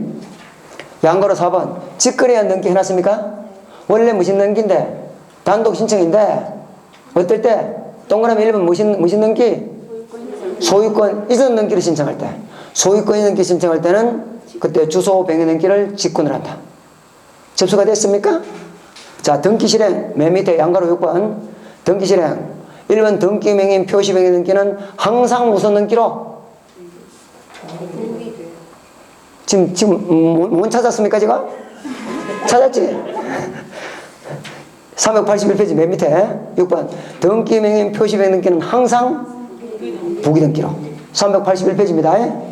Speaker 1: 양거로 4번. 직거래한 등기 해놨습니까? 원래 무슨 등기인데? 단독 신청인데, 어떨 때? 동그라미 1번 무슨 등기? 소유권 이전 등기를 신청할 때. 소유권 이전 등기 신청할 때는 그때 주소 병역 등기를 직권을 한다. 접수가 됐습니까? 자, 등기 실행. 맨 밑에 양가로 6번. 등기 실행. 1번 등기 명인 표시 병역 등기는 항상 무슨 등기로? 지금 못 찾았습니까, 지금? 찾았지? 381페이지 맨 밑에 6번. 등기 명인 표시 병역 등기는 항상 부기 등기로. 381페이지입니다.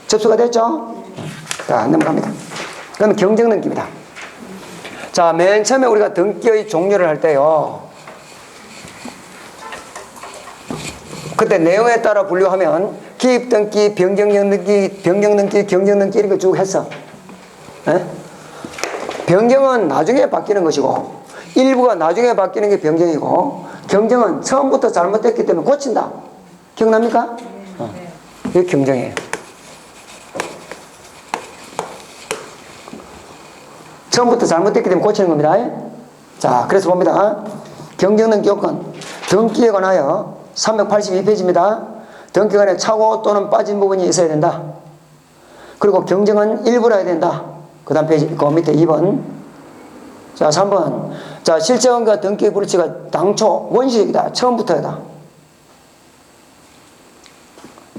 Speaker 1: 접수가 됐죠? 자, 넘어갑니다. 그럼 경쟁 등기입니다. 자, 맨 처음에 우리가 등기의 종료를 할 때요. 그때 내용에 따라 분류하면 기입 등기, 변경 등기, 경정 등기 이렇게 쭉 했어. 에? 변경은 나중에 바뀌는 것이고 일부가 나중에 바뀌는 게 변경이고 경정은 처음부터 잘못됐기 때문에 고친다. 기억납니까? 이게 경정이에요. 처음부터 잘못됐기 때문에 고치는 겁니다. 자, 그래서 봅니다. 경정등기 요건. 등기에 관하여 382페이지입니다. 등기에 관해 차고 또는 빠진 부분이 있어야 된다. 그리고 경정은 일부라 해야 된다. 그 다음 페이지, 그 밑에 2번. 자, 3번. 자, 실제원과 등기의 불일치가 당초 원시적이다. 처음부터이다.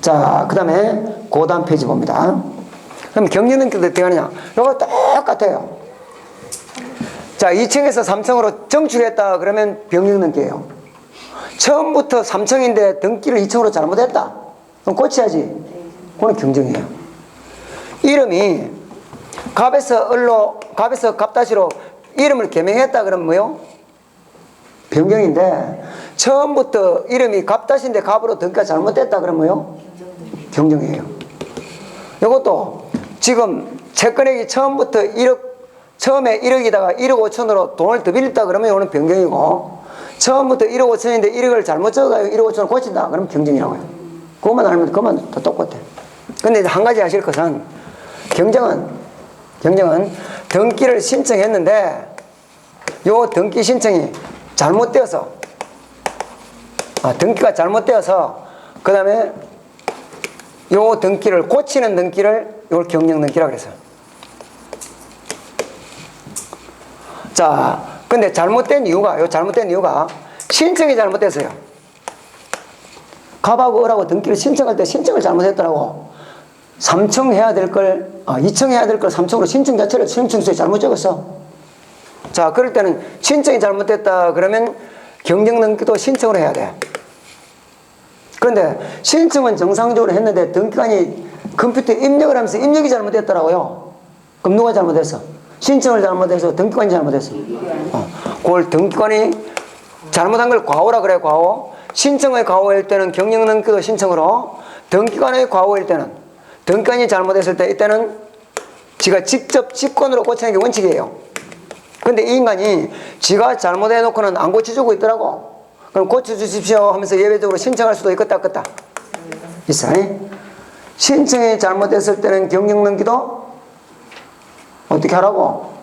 Speaker 1: 자, 그 다음에 그 다음 페이지 봅니다. 그럼 경정등기도 어떻게 하느냐? 이거 똑같아요. 자, 2층에서 3층으로 정출했다 그러면 병역등기예요. 처음부터 3층인데 등기를 2층으로 잘못했다. 그럼 고쳐야지. 그건 경정이에요. 이름이 갑에서 을로, 갑에서 갑다시로 이름을 개명했다 그러면 뭐요? 변경인데 처음부터 이름이 갑다시인데 갑으로 등기가 잘못됐다 그러면 뭐요? 경정이에요. 이것도 지금 채권액이 처음부터 1억, 처음에 1억이다가 1억 5천으로 돈을 더 빌렸다 그러면 이거는 변경이고 처음부터 1억 5천인데 1억을 잘못 적어가지고 1억 5천을 고친다 그러면 경정이라고요. 그것만 알면 그것만 더 똑같아. 근데 이제 한 가지 아실 것은 경정은 등기를 신청했는데 요 등기 신청이 잘못되어서 등기가 잘못되어서 그 다음에 요 등기를 고치는 등기를 이걸 경정 등기라고 그랬어요. 자, 근데 잘못된 이유가 신청이 잘못됐어요. 갑하고 을하고 등기를 신청할 때 신청을 잘못했더라고. 3청 해야 될 걸, 2청 해야 될 걸 3청으로 신청 자체를 신청서에 잘못 적었어. 자, 그럴 때는 신청이 잘못됐다 그러면 경정 등기도 신청을 해야 돼. 그런데 신청은 정상적으로 했는데 등기관이 컴퓨터에 입력을 하면서 입력이 잘못됐더라고요. 그럼 누가 잘못했어? 신청을 잘못해서 등기관이 잘못했어. 그걸 등기관이 잘못한 걸 과오라 그래, 과오. 신청의 과오일 때는 경영 등기도 신청으로, 등기관의 과오일 때는, 등기관이 잘못했을 때 이때는 지가 직접 직권으로 고치는 게 원칙이에요. 근데 이 인간이 지가 잘못해놓고는 안 고쳐주고 있더라고. 그럼 고쳐주십시오 하면서 예외적으로 신청할 수도 있겠다, 없겠다? 있어요. 신청이 잘못했을 때는 경영 등기도 어떻게 하라고?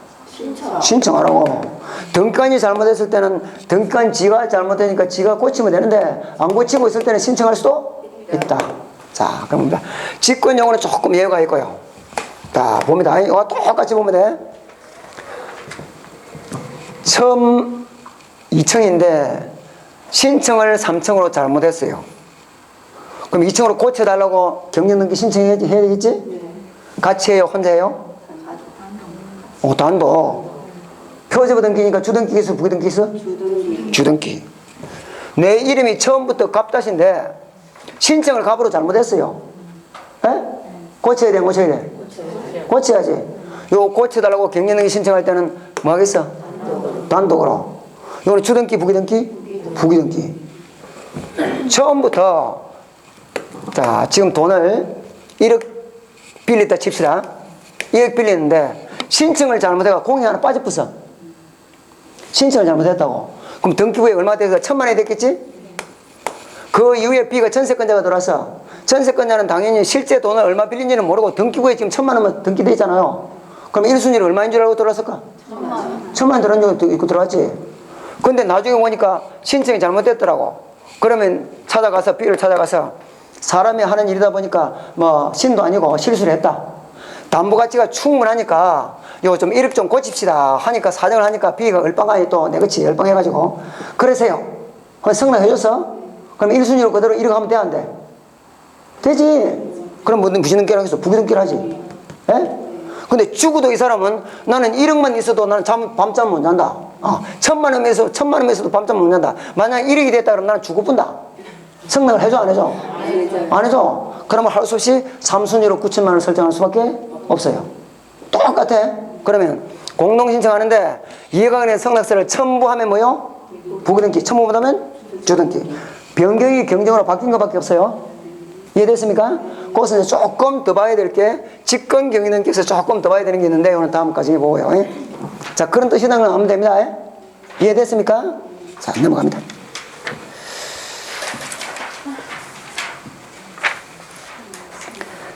Speaker 1: 신청하라고. 등기관이 잘못했을 때는 등기관 지가 잘못되니까 지가 고치면 되는데 안 고치고 있을 때는 신청할 수도 있다. 자, 그럼 직권용어는 조금 예외가 있고요. 자, 봅니다. 이거 똑같이 보면 돼. 처음 2층인데 신청을 3층으로 잘못했어요. 그럼 2층으로 고쳐달라고 경영등기 신청해야 되겠지? 같이 해요? 혼자 해요? 단독. 표제부 등기니까 주등기 있어? 부기등기 있어? 주등기. 내 이름이 처음부터 갑다신데 신청을 갑으로 잘못했어요. 에? 고쳐야 돼? 고쳐야 돼? 고쳐야지. 요 고쳐달라고 경영등기 신청할 때는 뭐 하겠어? 단독으로. 이거는 주등기, 부기등기? 부기등기. 처음부터 자, 지금 돈을 1억 빌렸다 칩시다. 1억 빌렸는데 신청을 잘못해가 공이 하나 빠져버렸어. 신청을 잘못했다고. 그럼 등기부에 얼마 돼서 1,000만 원이 됐겠지? 그 이후에 B가 전세권자가 들어왔어. 전세권자는 당연히 실제 돈을 얼마 빌린지는 모르고 등기부에 지금 1,000만 원만 등기돼 있잖아요. 그럼 1순위를 얼마인 줄 알고 들어왔을까? 1,000만 원 들어온 적이 있고 들어왔지. 근데 나중에 보니까 신청이 잘못됐더라고. 그러면 찾아가서 B를 찾아가서 사람이 하는 일이다 보니까 뭐 신도 아니고 실수를 했다. 담보 가치가 충분하니까 이거 좀 1억 좀 고칩시다 하니까 사정을 하니까 B가 얼빵하니 또 내그치 열빵해가지고 그러세요. 그럼 승낙해줬어? 그럼 1순위로 그대로 1억 하면 돼, 안 돼? 되지. 그럼 무슨 부기등기를 하겠어? 부기등기를 하지. 예? 근데 죽어도 이 사람은 나는 1억만 있어도 나는 밤잠 못 잔다. 1,000만 원에서도 밤잠 못 잔다. 만약 1억이 됐다 그러면 나는 죽을 뿐다. 승낙을 해줘, 안 해줘? 안 해줘. 그러면 할 수 없이 3순위로 9천만 원을 설정할 수밖에 없어요. 똑같아. 그러면 공동신청하는데 이해관계 승낙서를 첨부하면 뭐요? 부기등기. 첨부 못하면 주등기. 변경이 경정으로 바뀐 것밖에 없어요. 이해됐습니까? 그것은 조금 더 봐야 될 게 직권 경영등기에서 조금 더 봐야 되는 게 있는데 오늘 다음까지 보고요. 자, 그런 뜻이라는 걸 하면 됩니다. 이해됐습니까? 자, 넘어갑니다.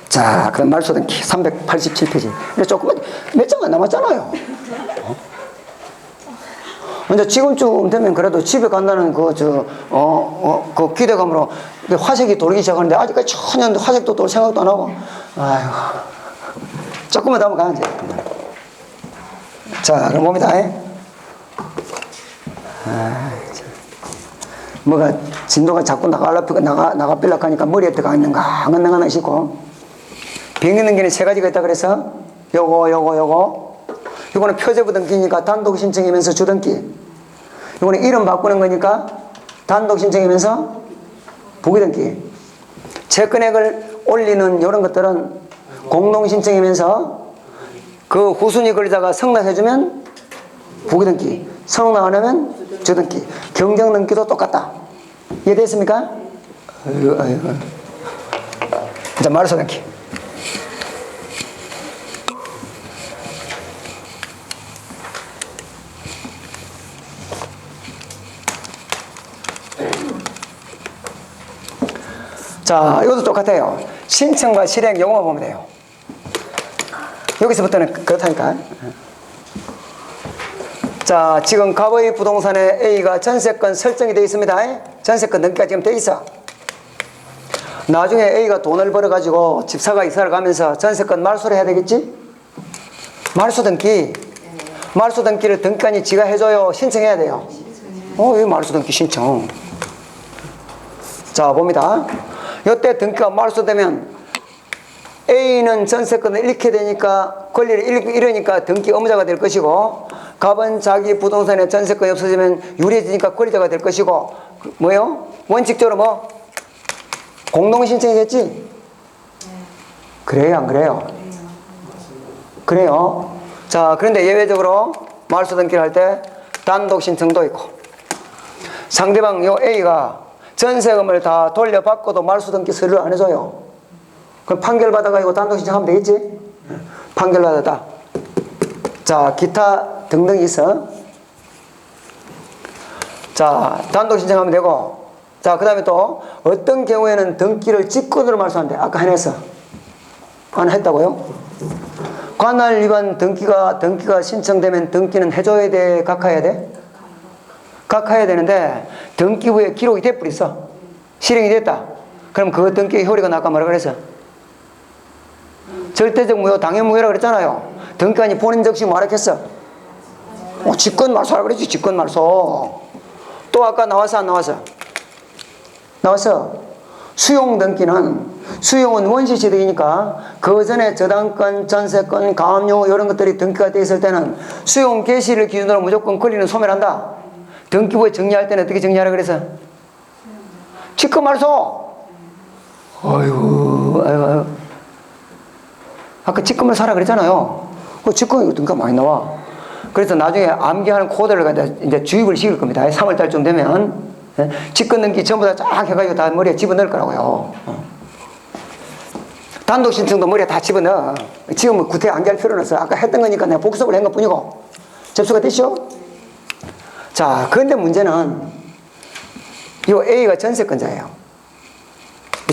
Speaker 1: 자, 그럼 말소등기 387페이지. 근데 조금만 몇 장만 남았잖아요. 근데 지금쯤 되면 그래도 집에 간다는 그 기대감으로 화색이 돌기 시작하는데 아직까지 전혀 화색도 돌 생각도 안 하고, 아이고. 조금만 더 한번 가야지. 자, 그럼 봅니다. 뭐가 진도가 자꾸 나가빌락 하니까 머리에 들어가 있는가, 한간당하나 싶고. 병행등기는 세 가지가 있다 그래서 요거는 표제부 등기니까 단독 신청이면서 주등기. 요거는 이름 바꾸는 거니까 단독 신청이면서 부기등기. 채권액을 올리는 이런 것들은 공동 신청이면서 그 후순위 권리자가 승낙해주면 부기등기, 승낙 안 하면 주등기. 경정등기도 똑같다. 이해됐습니까? 자, 말소등기. 자, 이것도 똑같아요. 신청과 실행 요거만 보면 돼요. 여기서부터는 그렇다니까. 자, 지금 갑의 부동산에 A가 전세권 설정이 되어 있습니다. 전세권 등기가 지금 되어 있어. 나중에 A가 돈을 벌어가지고 집사가 이사를 가면서 전세권 말소를 해야 되겠지? 말소 등기. 말소 등기를 등기관이 지가 해줘요? 신청해야 돼요? 이 말소 등기 신청. 자, 봅니다. 이때 등기가 말소되면 A는 전세권을 잃게 되니까 권리를 잃으니까 등기 의무자가 될 것이고, 갑은 자기 부동산에 전세권이 없어지면 유리해지니까 권리자가 될 것이고, 뭐요? 원칙적으로 뭐? 공동신청이겠지? 그래요, 안 그래요? 그래요. 자, 그런데 예외적으로 말소 등기를 할 때 단독 신청도 있고, 상대방 요 A가 전세금을 다 돌려받고도 말소 등기 서류를 안 해줘요. 그럼 판결 받아가지고 단독 신청하면 되겠지? 판결 받았다. 자, 기타 등등이 있어. 자, 단독 신청하면 되고, 자, 그 다음에 또 어떤 경우에는 등기를 직권으로 말소한대. 아까 해냈어. 하나 했다고요? 관할 위반 등기가 신청되면 등기는 해줘야 돼? 각하해야 돼? 각하해야 되는데 등기부에 기록이 돼버렸어. 실행이 됐다. 그럼 그 등기의 효력은 아까 뭐라 그랬어? 절대적 무효, 당연 무효라고 그랬잖아요. 등기관이 본인 적시 뭐라 했어? 직권 말소하라고 그랬지. 직권 말소. 또 아까 나와서 안 나와서? 나와서 수용 등기는, 수용은 원시시득이니까 그 전에 저당권, 전세권, 가압류 이런 것들이 등기가 돼 있을 때는 수용 개시를 기준으로 무조건 권리는 소멸한다. 등기부에 정리할 때는 어떻게 정리하라 그래서? 직권 말소. 아이고. 아까 직권을 사라 그랬잖아요. 그 직권이 등기가 많이 나와. 그래서 나중에 암기하는 코드를 이제 주입을 시킬 겁니다. 3월달쯤 되면. 직권 등기 전부 다 쫙 해가지고 다 머리에 집어넣을 거라고요. 단독 신청도 머리에 다 집어넣어. 지금은 구태 암기할 필요는 없어. 아까 했던 거니까 내가 복습을 한 것 뿐이고. 접수가 됐죠? 자, 그런데 문제는 이 A가 전세권자예요.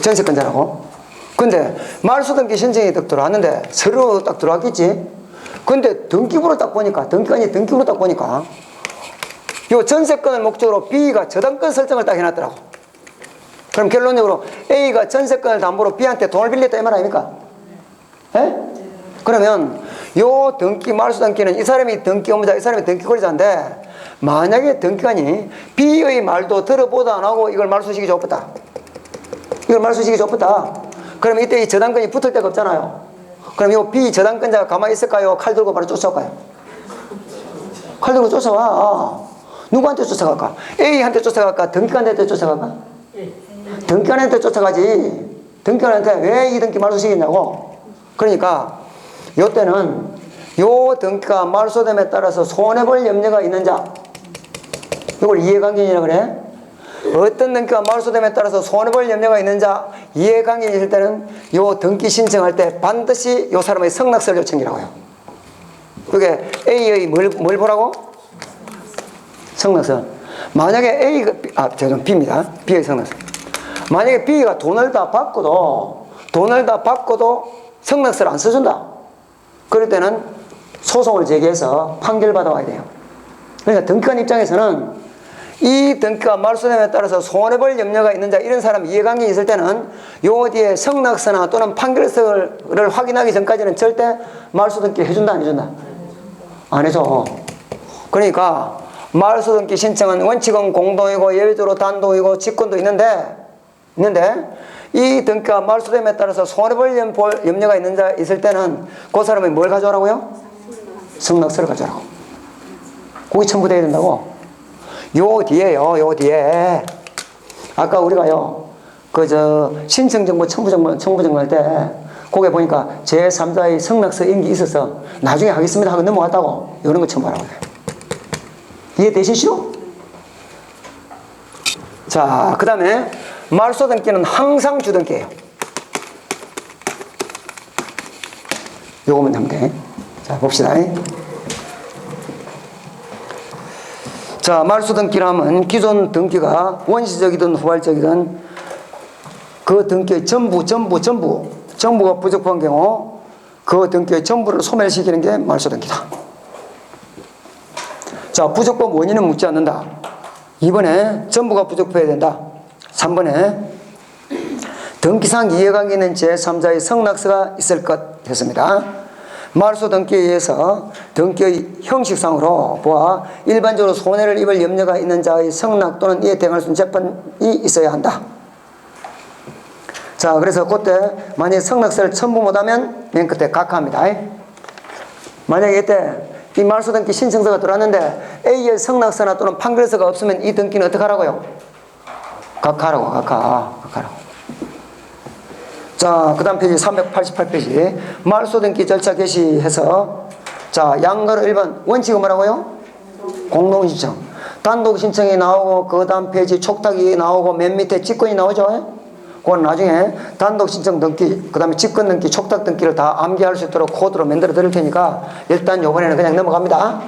Speaker 1: 전세권자라고. 근데 말소 등기 신청이 딱 들어왔는데 서류로 딱 들어왔겠지. 근데 등기부로 딱 보니까, 등기관이 등기부로 딱 보니까 요 전세권을 목적으로 B가 저당권 설정을 딱 해놨더라고. 그럼 결론적으로 A가 전세권을 담보로 B한테 돈을 빌렸다 이 말 아닙니까? 예? 그러면 요 등기 말소 등기는 이 사람이 등기 의무자, 이 사람이 등기 권리자인데, 만약에 등기관이 B의 말도 들어보도 안 하고 이걸 말소시키기 좁았다. 이걸 말소시키기 좁았다. 그러면 이때 이 저당권이 붙을 데가 없잖아요. 그럼 이 B 저당권자가 가만히 있을까요? 칼 들고 바로 쫓아올까요? 칼 들고 쫓아와. 누구한테 쫓아갈까? A한테 쫓아갈까? 등기관한테 쫓아갈까? 등기관한테 쫓아가지. 등기관한테 왜 이 등기 말소시키냐고. 그러니까 요때는 요 등기가 말소됨에 따라서 손해볼 염려가 있는 자, 이걸 이해관계인이라고 그래. 어떤 등기가 말소됨에 따라서 손해볼 염려가 있는 자, 이해관계인이 있을 때는 요 등기 신청할 때 반드시 요 사람의 성낙서를 요청이라고 해요. 그게 A의 뭘 보라고? 성낙서. 만약에 B입니다. B의 성낙서. 만약에 B가 돈을 다 받고도 성낙서를 안 써준다. 그럴 때는 소송을 제기해서 판결 받아와야 돼요. 그러니까 등기관 입장에서는 이 등기가 말소됨에 따라서 손해볼 염려가 있는 자, 이런 사람 이해관계가 있을 때는 요 뒤에 성낙서나 또는 판결서를 확인하기 전까지는 절대 말소 등기 해준다, 안 해준다? 안 해줘. 그러니까 말소 등기 신청은 원칙은 공동이고 예외적으로 단독이고 직권도 있는데 이 등기가 말소됨에 따라서 손해볼 염려가 있는 자 있을 때는 그 사람이 뭘 가져오라고요? 성낙서를 가져오라고. 그게 첨부돼야 된다고. 요 뒤에 아까 우리가요 신청정보 첨부정보 할 때 거기에 보니까 제3자의 성낙서 인기 있어서 나중에 하겠습니다 하고 넘어갔다고. 이런 거 첨부하라고 해요. 이해되시죠? 자, 그 다음에 말소 등기는 항상 주등기예요. 요거만 하면 돼. 자, 봅시다. 자, 말소 등기라면 기존 등기가 원시적이든 후발적이든 그 등기의 전부가 부족한 경우 그 등기의 전부를 소멸시키는 게 말소 등기다. 자, 부족법 원인은 묻지 않는다. 2번에 전부가 부족해야 된다. 3번에 등기상 이해관계 있는 제3자의 성낙서가 있을 것 했습니다. 말소 등기에 의해서 등기의 형식상으로 보아 일반적으로 손해를 입을 염려가 있는 자의 성낙 또는 이에 대응할 수 있는 재판이 있어야 한다. 자, 그래서 그때 만약에 성낙서를 첨부 못하면 맨 끝에 각하합니다. 만약에 이때 이 말소 등기 신청서가 들어왔는데 A의 성낙서나 또는 판결서가 없으면 이 등기는 어떻게 하라고요? 각하라고. 자, 그 다음 페이지 388페이지. 말소 등기 절차 개시해서 자, 양가로 1번 원칙은 뭐라고요? 공동신청. 단독 신청이 나오고 그 다음 페이지 촉탁이 나오고 맨 밑에 직권이 나오죠? 그건 나중에 단독 신청 등기, 그 다음에 직권 등기, 촉탁 등기를 다 암기할 수 있도록 코드로 만들어 드릴 테니까 일단 요번에는 그냥 넘어갑니다.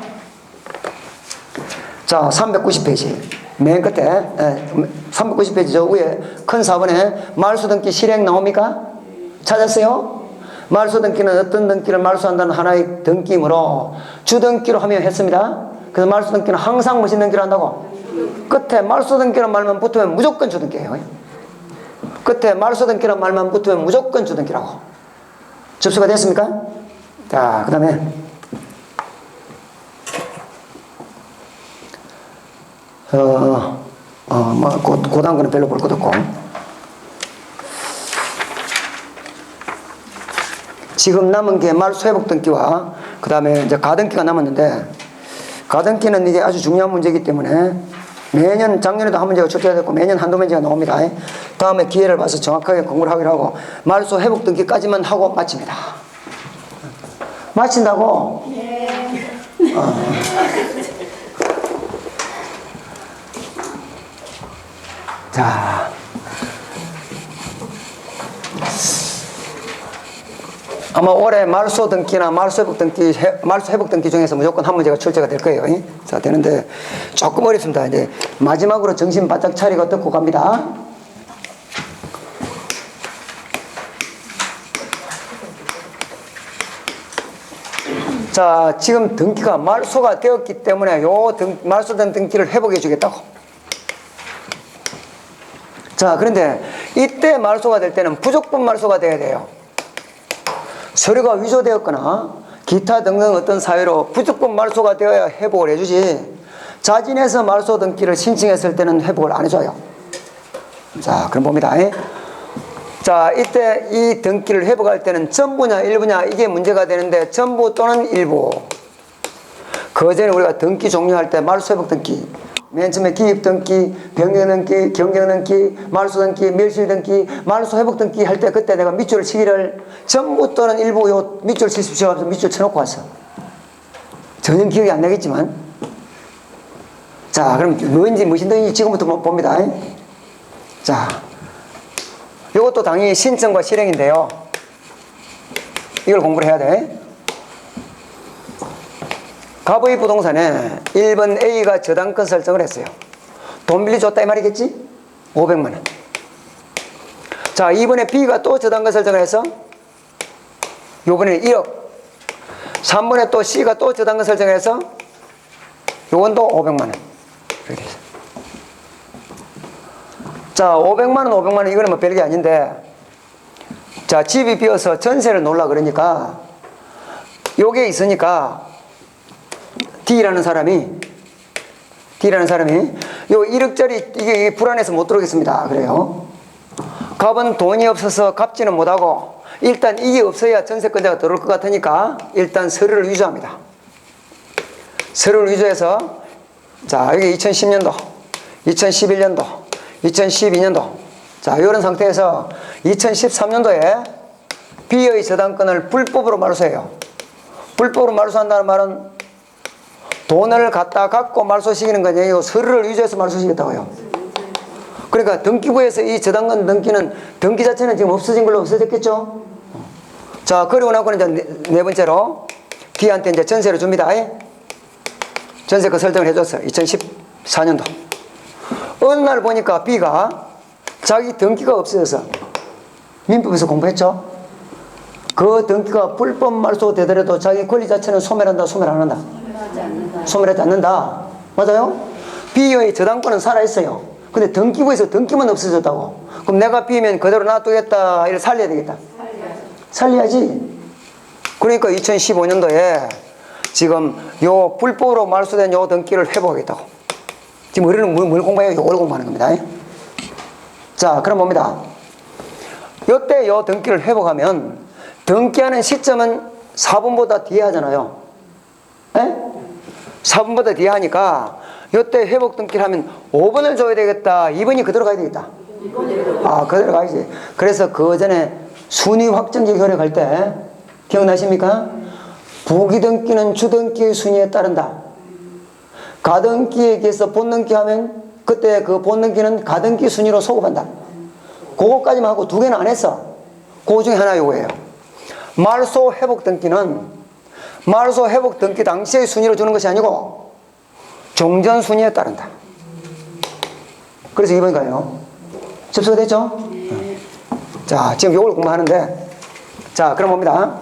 Speaker 1: 자, 390페이지. 맨 끝에 390페이지 저 위에 큰 4번에 말소 등기 실행 나옵니까? 찾았어요? 말소 등기는 어떤 등기를 말소한다는 하나의 등기이므로 주등기로 하면 했습니다. 그래서 말소 등기는 항상 무슨 등기를 한다고? 끝에 말소 등기란 말만 붙으면 무조건 주등기예요. 끝에 말소 등기란 말만 붙으면 무조건 주등기라고. 접수가 됐습니까? 자, 그 다음에 그 다음 거는 별로 볼 것도 없고. 지금 남은 게 말소 회복 등기와 그 다음에 이제 가등기가 남았는데, 가등기는 이게 아주 중요한 문제이기 때문에 매년, 작년에도 한 문제가 출제가 됐고 매년 한두 문제가 나옵니다. 다음에 기회를 봐서 정확하게 공부를 하기로 하고 말소 회복 등기까지만 하고 마칩니다. 마친다고?
Speaker 2: 네.
Speaker 1: 자, 아마 올해 말소 등기나 말소 회복 등기 중에서 무조건 한 문제가 출제가 될 거예요. 자, 되는데 조금 어렵습니다. 이제 마지막으로 정신 바짝 차리고 듣고 갑니다. 자, 지금 등기가 말소가 되었기 때문에 말소된 등기를 회복해 주겠다고. 자, 그런데 이때 말소가 될 때는 부족분 말소가 돼야 돼요. 서류가 위조되었거나 기타 등등 어떤 사유로 부족분 말소가 되어야 회복을 해주지, 자진해서 말소 등기를 신청했을 때는 회복을 안 해줘요. 자, 그럼 봅니다. 자, 이때 이 등기를 회복할 때는 전부냐 일부냐 이게 문제가 되는데 전부 또는 일부. 그 전에 우리가 등기 종료할 때 말소 회복 등기, 맨 처음에 기입 등기, 변경 등기, 경경 등기, 말소 등기, 멸실 등기, 말소 회복 등기 할 때 그때 내가 밑줄을 치기를 전부 또는 일부 요 밑줄 치십시오 하면서 밑줄 쳐놓고 왔어. 전혀 기억이 안 나겠지만. 자, 그럼 뭔지 무슨 등인지 지금부터 봅니다. 자, 이것도 당연히 신청과 실행인데요. 이걸 공부를 해야 돼. 갑의 부동산에 1번 A가 저당권 설정을 했어요. 돈 빌려줬다 이 말이겠지? 500만 원. 자, 이번에 B가 또 저당권 설정을 해서 요번에 1억. 3번에 또 C가 또 저당권 설정을 해서 요건 또 500만 원. 이렇게 돼서. 자, 500만 원, 500만 원 이거는 뭐 별게 아닌데, 자, 집이 비어서 전세를 놓으려 그러니까 요게 있으니까 D라는 사람이 요 1억짜리 이게 불안해서 못 들어오겠습니다. 그래요. 갑은 돈이 없어서 갚지는 못하고 일단 이게 없어야 전세권자가 들어올 것 같으니까 일단 서류를 위조합니다. 서류를 위조해서 자, 여기 2010년도, 2011년도, 2012년도 자, 이런 상태에서 2013년도에 B의 저당권을 불법으로 말소해요. 불법으로 말소한다는 말은 돈을 갖다 갖고 말소시키는 건 아니에요. 서류를 위조해서 말소시켰다고요. 그러니까 등기부에서 이 저당권 등기는 등기 자체는 지금 없어진 걸로 없어졌겠죠. 자, 그리고 나고는 이제 네 번째로 D한테 이제 전세를 줍니다. 전세권 설정을 해줬어요. 2014년도. 어느 날 보니까 B가 자기 등기가 없어져서 민법에서 공부했죠. 그 등기가 불법 말소 되더라도 자기 권리 자체는 소멸한다, 소멸 안 한다? 소멸하지 않는다. 맞아요? B의 저당권은 살아있어요. 근데 등기부에서 등기만 없어졌다고. 그럼 내가 B면 그대로 놔두겠다, 이를 살려야 되겠다. 살려야지. 그러니까 2015년도에 지금 요 불법으로 말소된 요 등기를 회복하겠다고. 지금 우리는 뭘 공부해요? 요걸 공부하는 겁니다. 자, 그럼 봅니다. 요때 요 등기를 회복하면 등기하는 시점은 4분보다 뒤에 하잖아요. 에? 4분보다 뒤에 하니까 요때 회복 등기를 하면 5분을 줘야 되겠다. 2분이 그대로 가야 되겠다. 아, 그대로 가야지. 그래서 그 전에 순위 확정지 효력할 때 기억나십니까? 부기등기는 주등기의 순위에 따른다. 가등기에 비해서 본등기 하면 그때 그 본등기는 가등기 순위로 소급한다. 그거까지만 하고 두 개는 안 했어. 그 중에 하나 요거예요. 말소 회복 등기는 말소 회복 등기 당시의 순위로 주는 것이 아니고 종전 순위에 따른다. 그래서 2번이 가요. 접수가 됐죠? 네. 자, 지금 요걸 공부하는데, 자, 그럼 봅니다.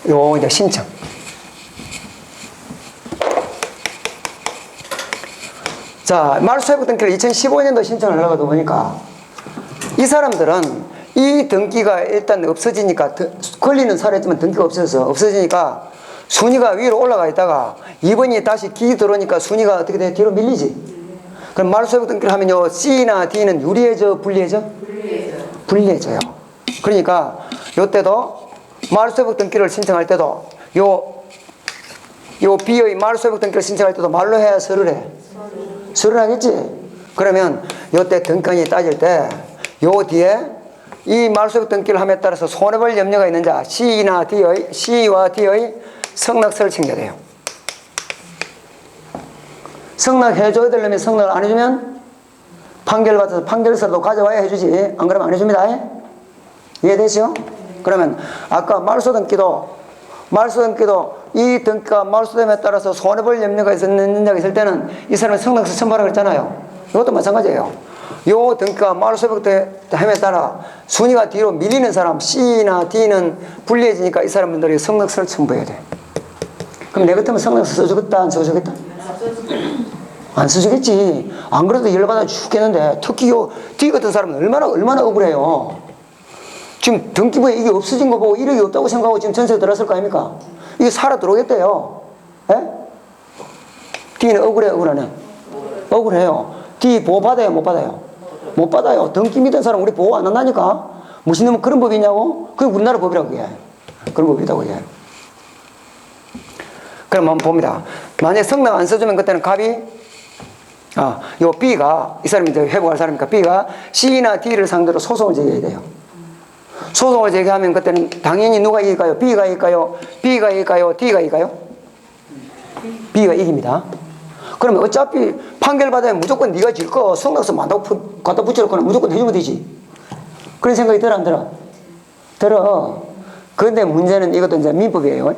Speaker 1: 요 이제 신청. 자, 말소 회복 등기를 2015년도 신청을 하려고 보니까 이 사람들은 이 등기가 일단 없어지니까 권리는 살아있지만 등기가 없어지니까 순위가 위로 올라가 있다가 2번이 다시 기 들어오니까 순위가 어떻게 돼? 뒤로 밀리지. 그럼 말소 회복 등기를 하면요, C나 D는 유리해져, 불리해져? 불리해져요. 그러니까 요때도 말소 회복 등기를 신청할 때도 요 B의 말소 회복 등기를 신청할 때도 말로 해야 서를 해? 서를 하겠지. 그러면 요때 등기관이 따질 때 요 뒤에 이 말소 회복 등기를 함에 따라서 손해볼 염려가 있는 자 C와 D의 성낙서를 챙겨야 돼요. 성낙해줘야 되려면 성낙을 안 해주면 판결받아서 판결서도 가져와야 해주지. 안 그러면 안 해줍니다. 이해되죠? 그러면 아까 말소 등기도 이 등기가 말소됨에 따라서 손해볼 염려가 있는 자가 있을 때는 이 사람이 성낙서 첨부하라고 했잖아요. 이것도 마찬가지예요. 요 등기가 말소 회복됨에 따라 순위가 뒤로 밀리는 사람 C나 D는 불리해지니까 이 사람들이 성낙서를 첨부해야 돼. 그럼 내 같으면 성낙서 써주겠다, 안 써주겠다? 안 써주겠지. 안 그래도 열받아 죽겠는데 특히 요 D 같은 사람은 얼마나 억울해요. 지금 등기부에 이게 없어진 거 보고 이력이 없다고 생각하고 지금 전세 들어왔을 거 아닙니까? 이게 살아 들어오겠대요. 예? D는 억울하네. 억울해요. D 보호 받아요, 못 받아요? 못 받아요. 등기 믿은 사람 우리 보호 안 한다니까? 무슨 놈은 그런 법이 있냐고? 그게 우리나라 법이라고 그게. 그런 법이 있다고 그게. 그럼 한번 봅니다. 만약에 성낙 안 써주면 그때는 갑이 요 B가 이 사람이 이제 회복할 사람이니까 B가 C나 D를 상대로 소송을 제기해야 돼요. 소송을 제기하면 그때는 당연히 누가 이길까요? B가 이길까요? B가 이길까요? D가 이길까요? B가 이깁니다. 그러면 어차피 판결 받으면 무조건 네가 질 거 성낙서 만다고 갖다 붙여놓거나 무조건 해주면 되지. 그런 생각이 들어 안 들어? 들어. 그런데 문제는 이것도 이제 민법이에요.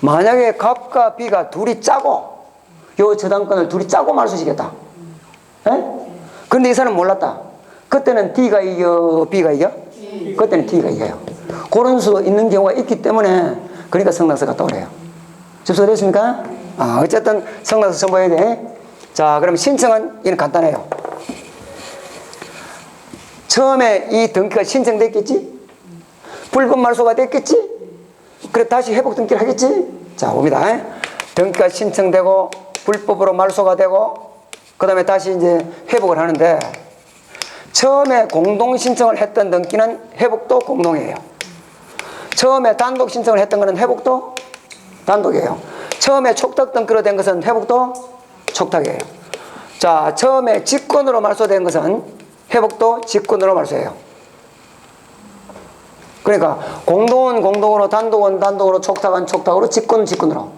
Speaker 1: 만약에 갑과 B가 둘이 짜고 요 저당권을 둘이 짜고 말소시켰다. 그런데 이 사람은 몰랐다. 그때는 D가 이겨, B가 이겨? 그때는 D가 이겨요. 그런 수 있는 경우가 있기 때문에 그러니까 성낙서 갔다 오래요. 접수가 됐습니까? 어쨌든 성낙서 첨부해야 돼. 자, 그럼 신청은 이는 간단해요. 처음에 이 등기가 신청됐겠지? 불법 말소가 됐겠지? 그래 다시 회복 등기를 하겠지? 자, 봅니다. 등기가 신청되고 불법으로 말소가 되고 그 다음에 다시 이제 회복을 하는데 처음에 공동 신청을 했던 등기는 회복도 공동이에요. 처음에 단독 신청을 했던 것은 회복도 단독이에요. 처음에 촉탁 등기로 된 것은 회복도 촉탁이에요. 자, 처음에 직권으로 말소된 것은 회복도 직권으로 말소해요. 그러니까 공동은 공동으로, 단독은 단독으로, 촉탁은 촉탁으로, 직권은 직권으로.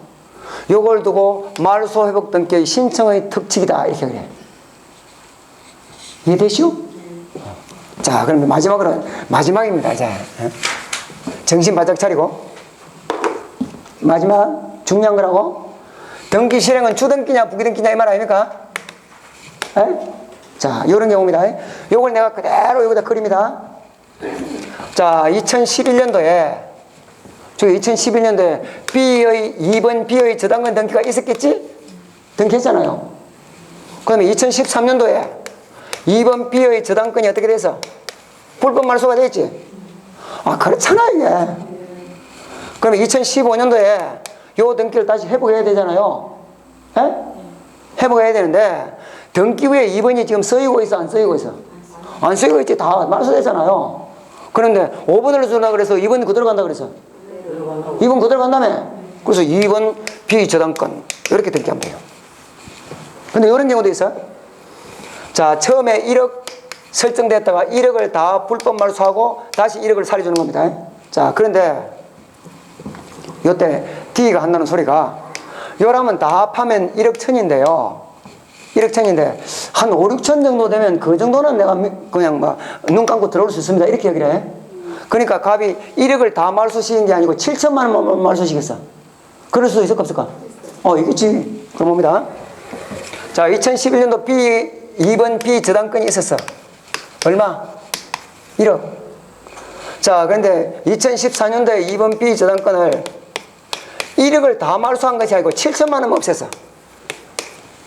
Speaker 1: 요걸 두고 말소 회복 등기의 신청의 특칙이다 이렇게 그래. 이해되시오? 자, 그럼 마지막입니다. 이제 정신 바짝 차리고 마지막 중요한 거라고. 등기 실행은 주등기냐 부기등기냐 이 말 아닙니까? 자, 요런 경우입니다. 요걸 내가 그대로 여기다 그립니다. 자, 2011년도에 B의 2번 B의 저당권 등기가 있었겠지? 등기했잖아요. 그다음에 2013년도에 2번 B의 저당권이 어떻게 돼서 불법 말소가 됐지? 그렇잖아 이게. 그러면 2015년도에 요 등기를 다시 회복해야 되잖아요. 회복해야 되는데 등기부에 2번이 지금 쓰이고 있어, 안 쓰이고 있어? 안 쓰이고 있지. 다 말소되잖아요. 그런데 5번을 주려고 그래서 2번 그대로 간다 그래서 2번 그대로 간다며. 그래서 2번 비저당권 이렇게 등기하면 돼요. 근데 이런 경우도 있어. 자, 처음에 1억 설정됐다가 1억을 다 불법 말소하고 다시 1억을 살려주는 겁니다. 자, 그런데 이때 D가 한다는 소리가 요라면 다 합하면 1억 천인데요. 1억 천인데 한 5, 6천 정도 되면 그 정도는 내가 그냥 막 눈 감고 들어올 수 있습니다. 이렇게 얘기를 해. 그러니까 갑이 1억을 다 말소시킨 게 아니고 7천만 원만 말소시켰어. 그럴 수도 있을까 없을까? 있겠지. 그럼 봅니다. 자, 2011년도 2번 비저당권이 있었어. 얼마? 1억. 자, 그런데 2014년도에 2번 비저당권을 1억을 다 말소한 것이 아니고 7천만 원 없앴어.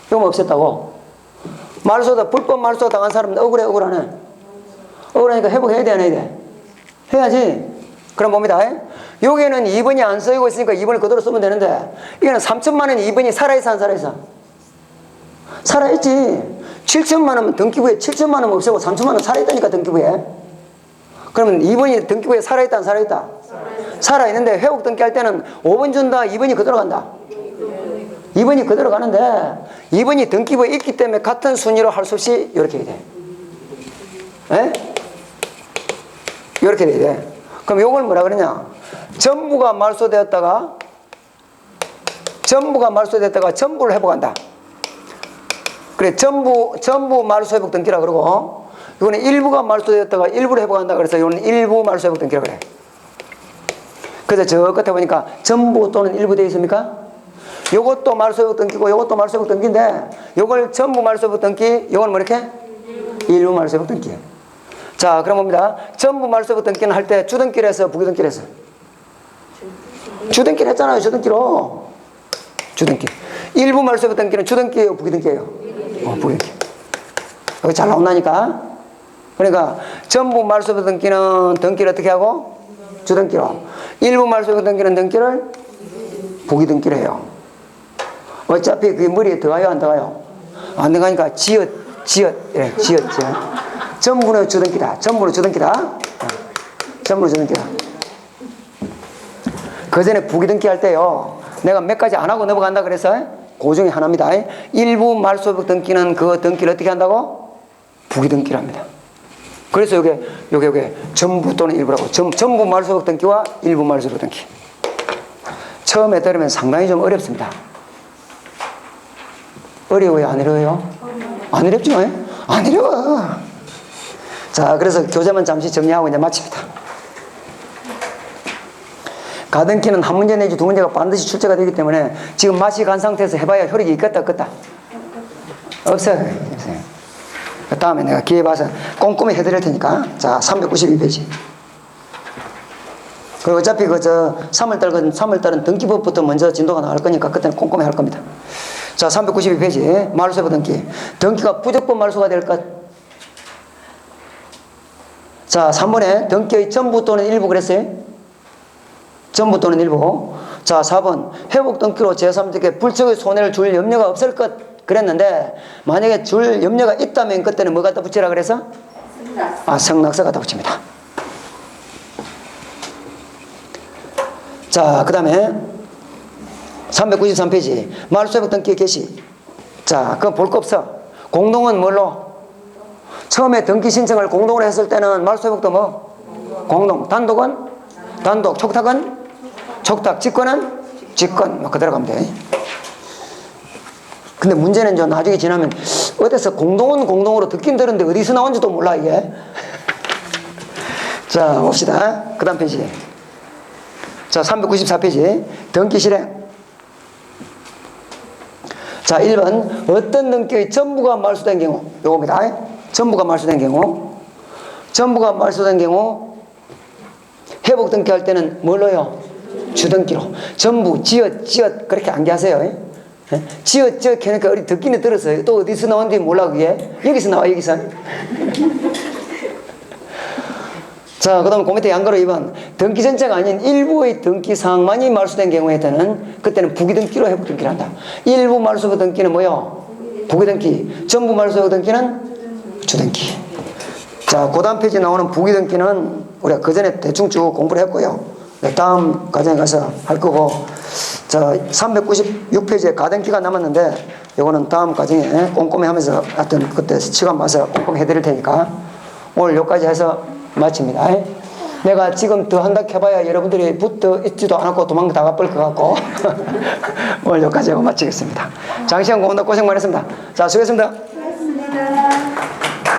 Speaker 1: 이거 없앴다고? 말소다, 불법 말소 당한 사람은 억울하네. 억울하니까 회복해야 돼, 안 해야 돼? 해야지. 그럼 봅니다. 여기에는 2번이 안 쓰이고 있으니까 2번을 그대로 쓰면 되는데, 이거는 3천만 원이 2번이 살아있어, 안 살아있어? 살아있지. 7천만 원은 등기부에 7천만 원 없애고 3천만 원 살아있다니까, 등기부에. 그러면 2번이 등기부에 살아있다, 안 살아있다? 살아있는데 회복 등기할 때는 5번 준다, 2번이 그대로 간다. 2번이 그대로 가는데 2번이 등기부에 있기 때문에 같은 순위로 할 수 없이 이렇게 해야 돼. 에? 이렇게 돼야 돼. 그럼 요걸 뭐라 그러냐? 전부가 말소되었다가 전부를 회복한다. 그래, 전부 말소 회복 등기라 그러고, 이거는 일부가 말소되었다가 일부를 회복한다 그래서 이거는 일부 말소 회복 등기라 그래. 그래서 저 끝에 보니까 전부 또는 일부 되어 있습니까? 요것도 말소회복 등기고 요것도 말소회복 등기인데 요걸 전부 말소회복 등기, 요걸 뭐 이렇게? 일부 말소회복 등기. 자, 그럼 봅니다. 전부 말소회복 등기는 할 때 주등기로 해서 부기등기로 해서? 주등기로 했잖아요. 주등기로. 주등기. 일부 말소회복 등기는 주등기예요, 부기등기예요? 부기등기. 여기 잘 나온다니까. 그러니까 전부 말소회복 등기는 등기를 어떻게 하고? 주등기로. 일부 말소회복 등기는 등기를 부기등기로 해요. 어차피 그게 머리에 들어가요, 안 들어가요? 안 들어가니까 지읒. 전부는 주등기다. 전부는 주등기다. 그 전에 부기등기 할 때요, 내가 몇 가지 안 하고 넘어간다 그래서 그 중에 하나입니다. 일부 말소회복 등기는 그 등기를 어떻게 한다고? 부기등기를 합니다. 그래서 요게 전부 또는 일부라고. 전부 말소회복 등기와 일부 말소회복 등기. 처음에 들으면 상당히 좀 어렵습니다. 어려워요, 안 어려워요? 안 어렵죠? 안 어려워. 자, 그래서 교재만 잠시 정리하고 이제 마칩니다. 가등기는 한 문제 내지 두 문제가 반드시 출제가 되기 때문에 지금 맛이 간 상태에서 해봐야 효력이 있겠다, 없겠다? 없어요. 그 다음에 내가 기회 봐서 꼼꼼히 해드릴 테니까. 자, 392페이지. 그리고 어차피 3월달은 등기법부터 먼저 진도가 나갈 거니까 그때는 꼼꼼히 할 겁니다. 자, 392페이지. 말소회복 등기. 등기가 부적법 말소가 될 것. 자, 3번에 등기의 전부 또는 일부 그랬어요? 전부 또는 일부. 자, 4번. 회복 등기로 제3자에게 불적의 손해를 줄 염려가 없을 것 그랬는데, 만약에 줄 염려가 있다면 그때는 뭐 갖다 붙이라 그래서? 성낙서 갖다 붙입니다. 자, 그 다음에 393페이지. 말소회복 등기 개시. 자, 그건 볼 거 없어. 공동은 뭘로? 처음에 등기 신청을 공동으로 했을 때는 말소회복도 뭐? 공동. 단독은? 단독. 촉탁은? 촉탁. 직권은? 직권. 뭐 그대로 가면 돼. 근데 문제는 좀 나중에 지나면 어디서 공동은 공동으로 듣긴 들었는데 어디서 나온지도 몰라, 이게. 자, 봅시다. 그 다음 페이지. 자, 394페이지. 등기 실행. 자, 1번. 어떤 등기의 전부가 말소된 경우. 요겁니다. 전부가 말소된 경우. 전부가 말소된 경우. 회복 등기할 때는 뭘로요? 주등기로. 전부, 지읒, 그렇게 암기하세요. 지읒, 하니까 우리 듣기는 들었어요. 또 어디서 나온지 몰라, 그게. 여기서 나와, 여기서. 자, 그 다음 그 밑에 양가로 2번. 등기 전체가 아닌 일부의 등기 사항만이 말소된 경우에 그때는 부기등기로 회복 등기를 한다. 일부 말소부 등기는 뭐요? 부기등기, 전부 말소 등기는 주등기. 자, 그 다음 페이지에 나오는 부기등기는 우리가 그 전에 대충 쭉 공부를 했고요. 네, 다음 과정에 가서 할 거고, 자, 396페이지에 가등기가 남았는데, 이거는 다음 과정에 꼼꼼히 하면서 하여튼 그때 시간 봐서 꼼꼼히 해드릴 테니까, 오늘 여기까지 해서 마칩니다. 내가 지금 더 한다 해봐야 여러분들이 붙어 있지도 않았고 도망 다 가버릴 것 같고, 오늘 여기까지 하고 마치겠습니다. 장시간 공부한다 고생 많으셨습니다. 자, 수고했습니다.
Speaker 2: 수고하셨습니다.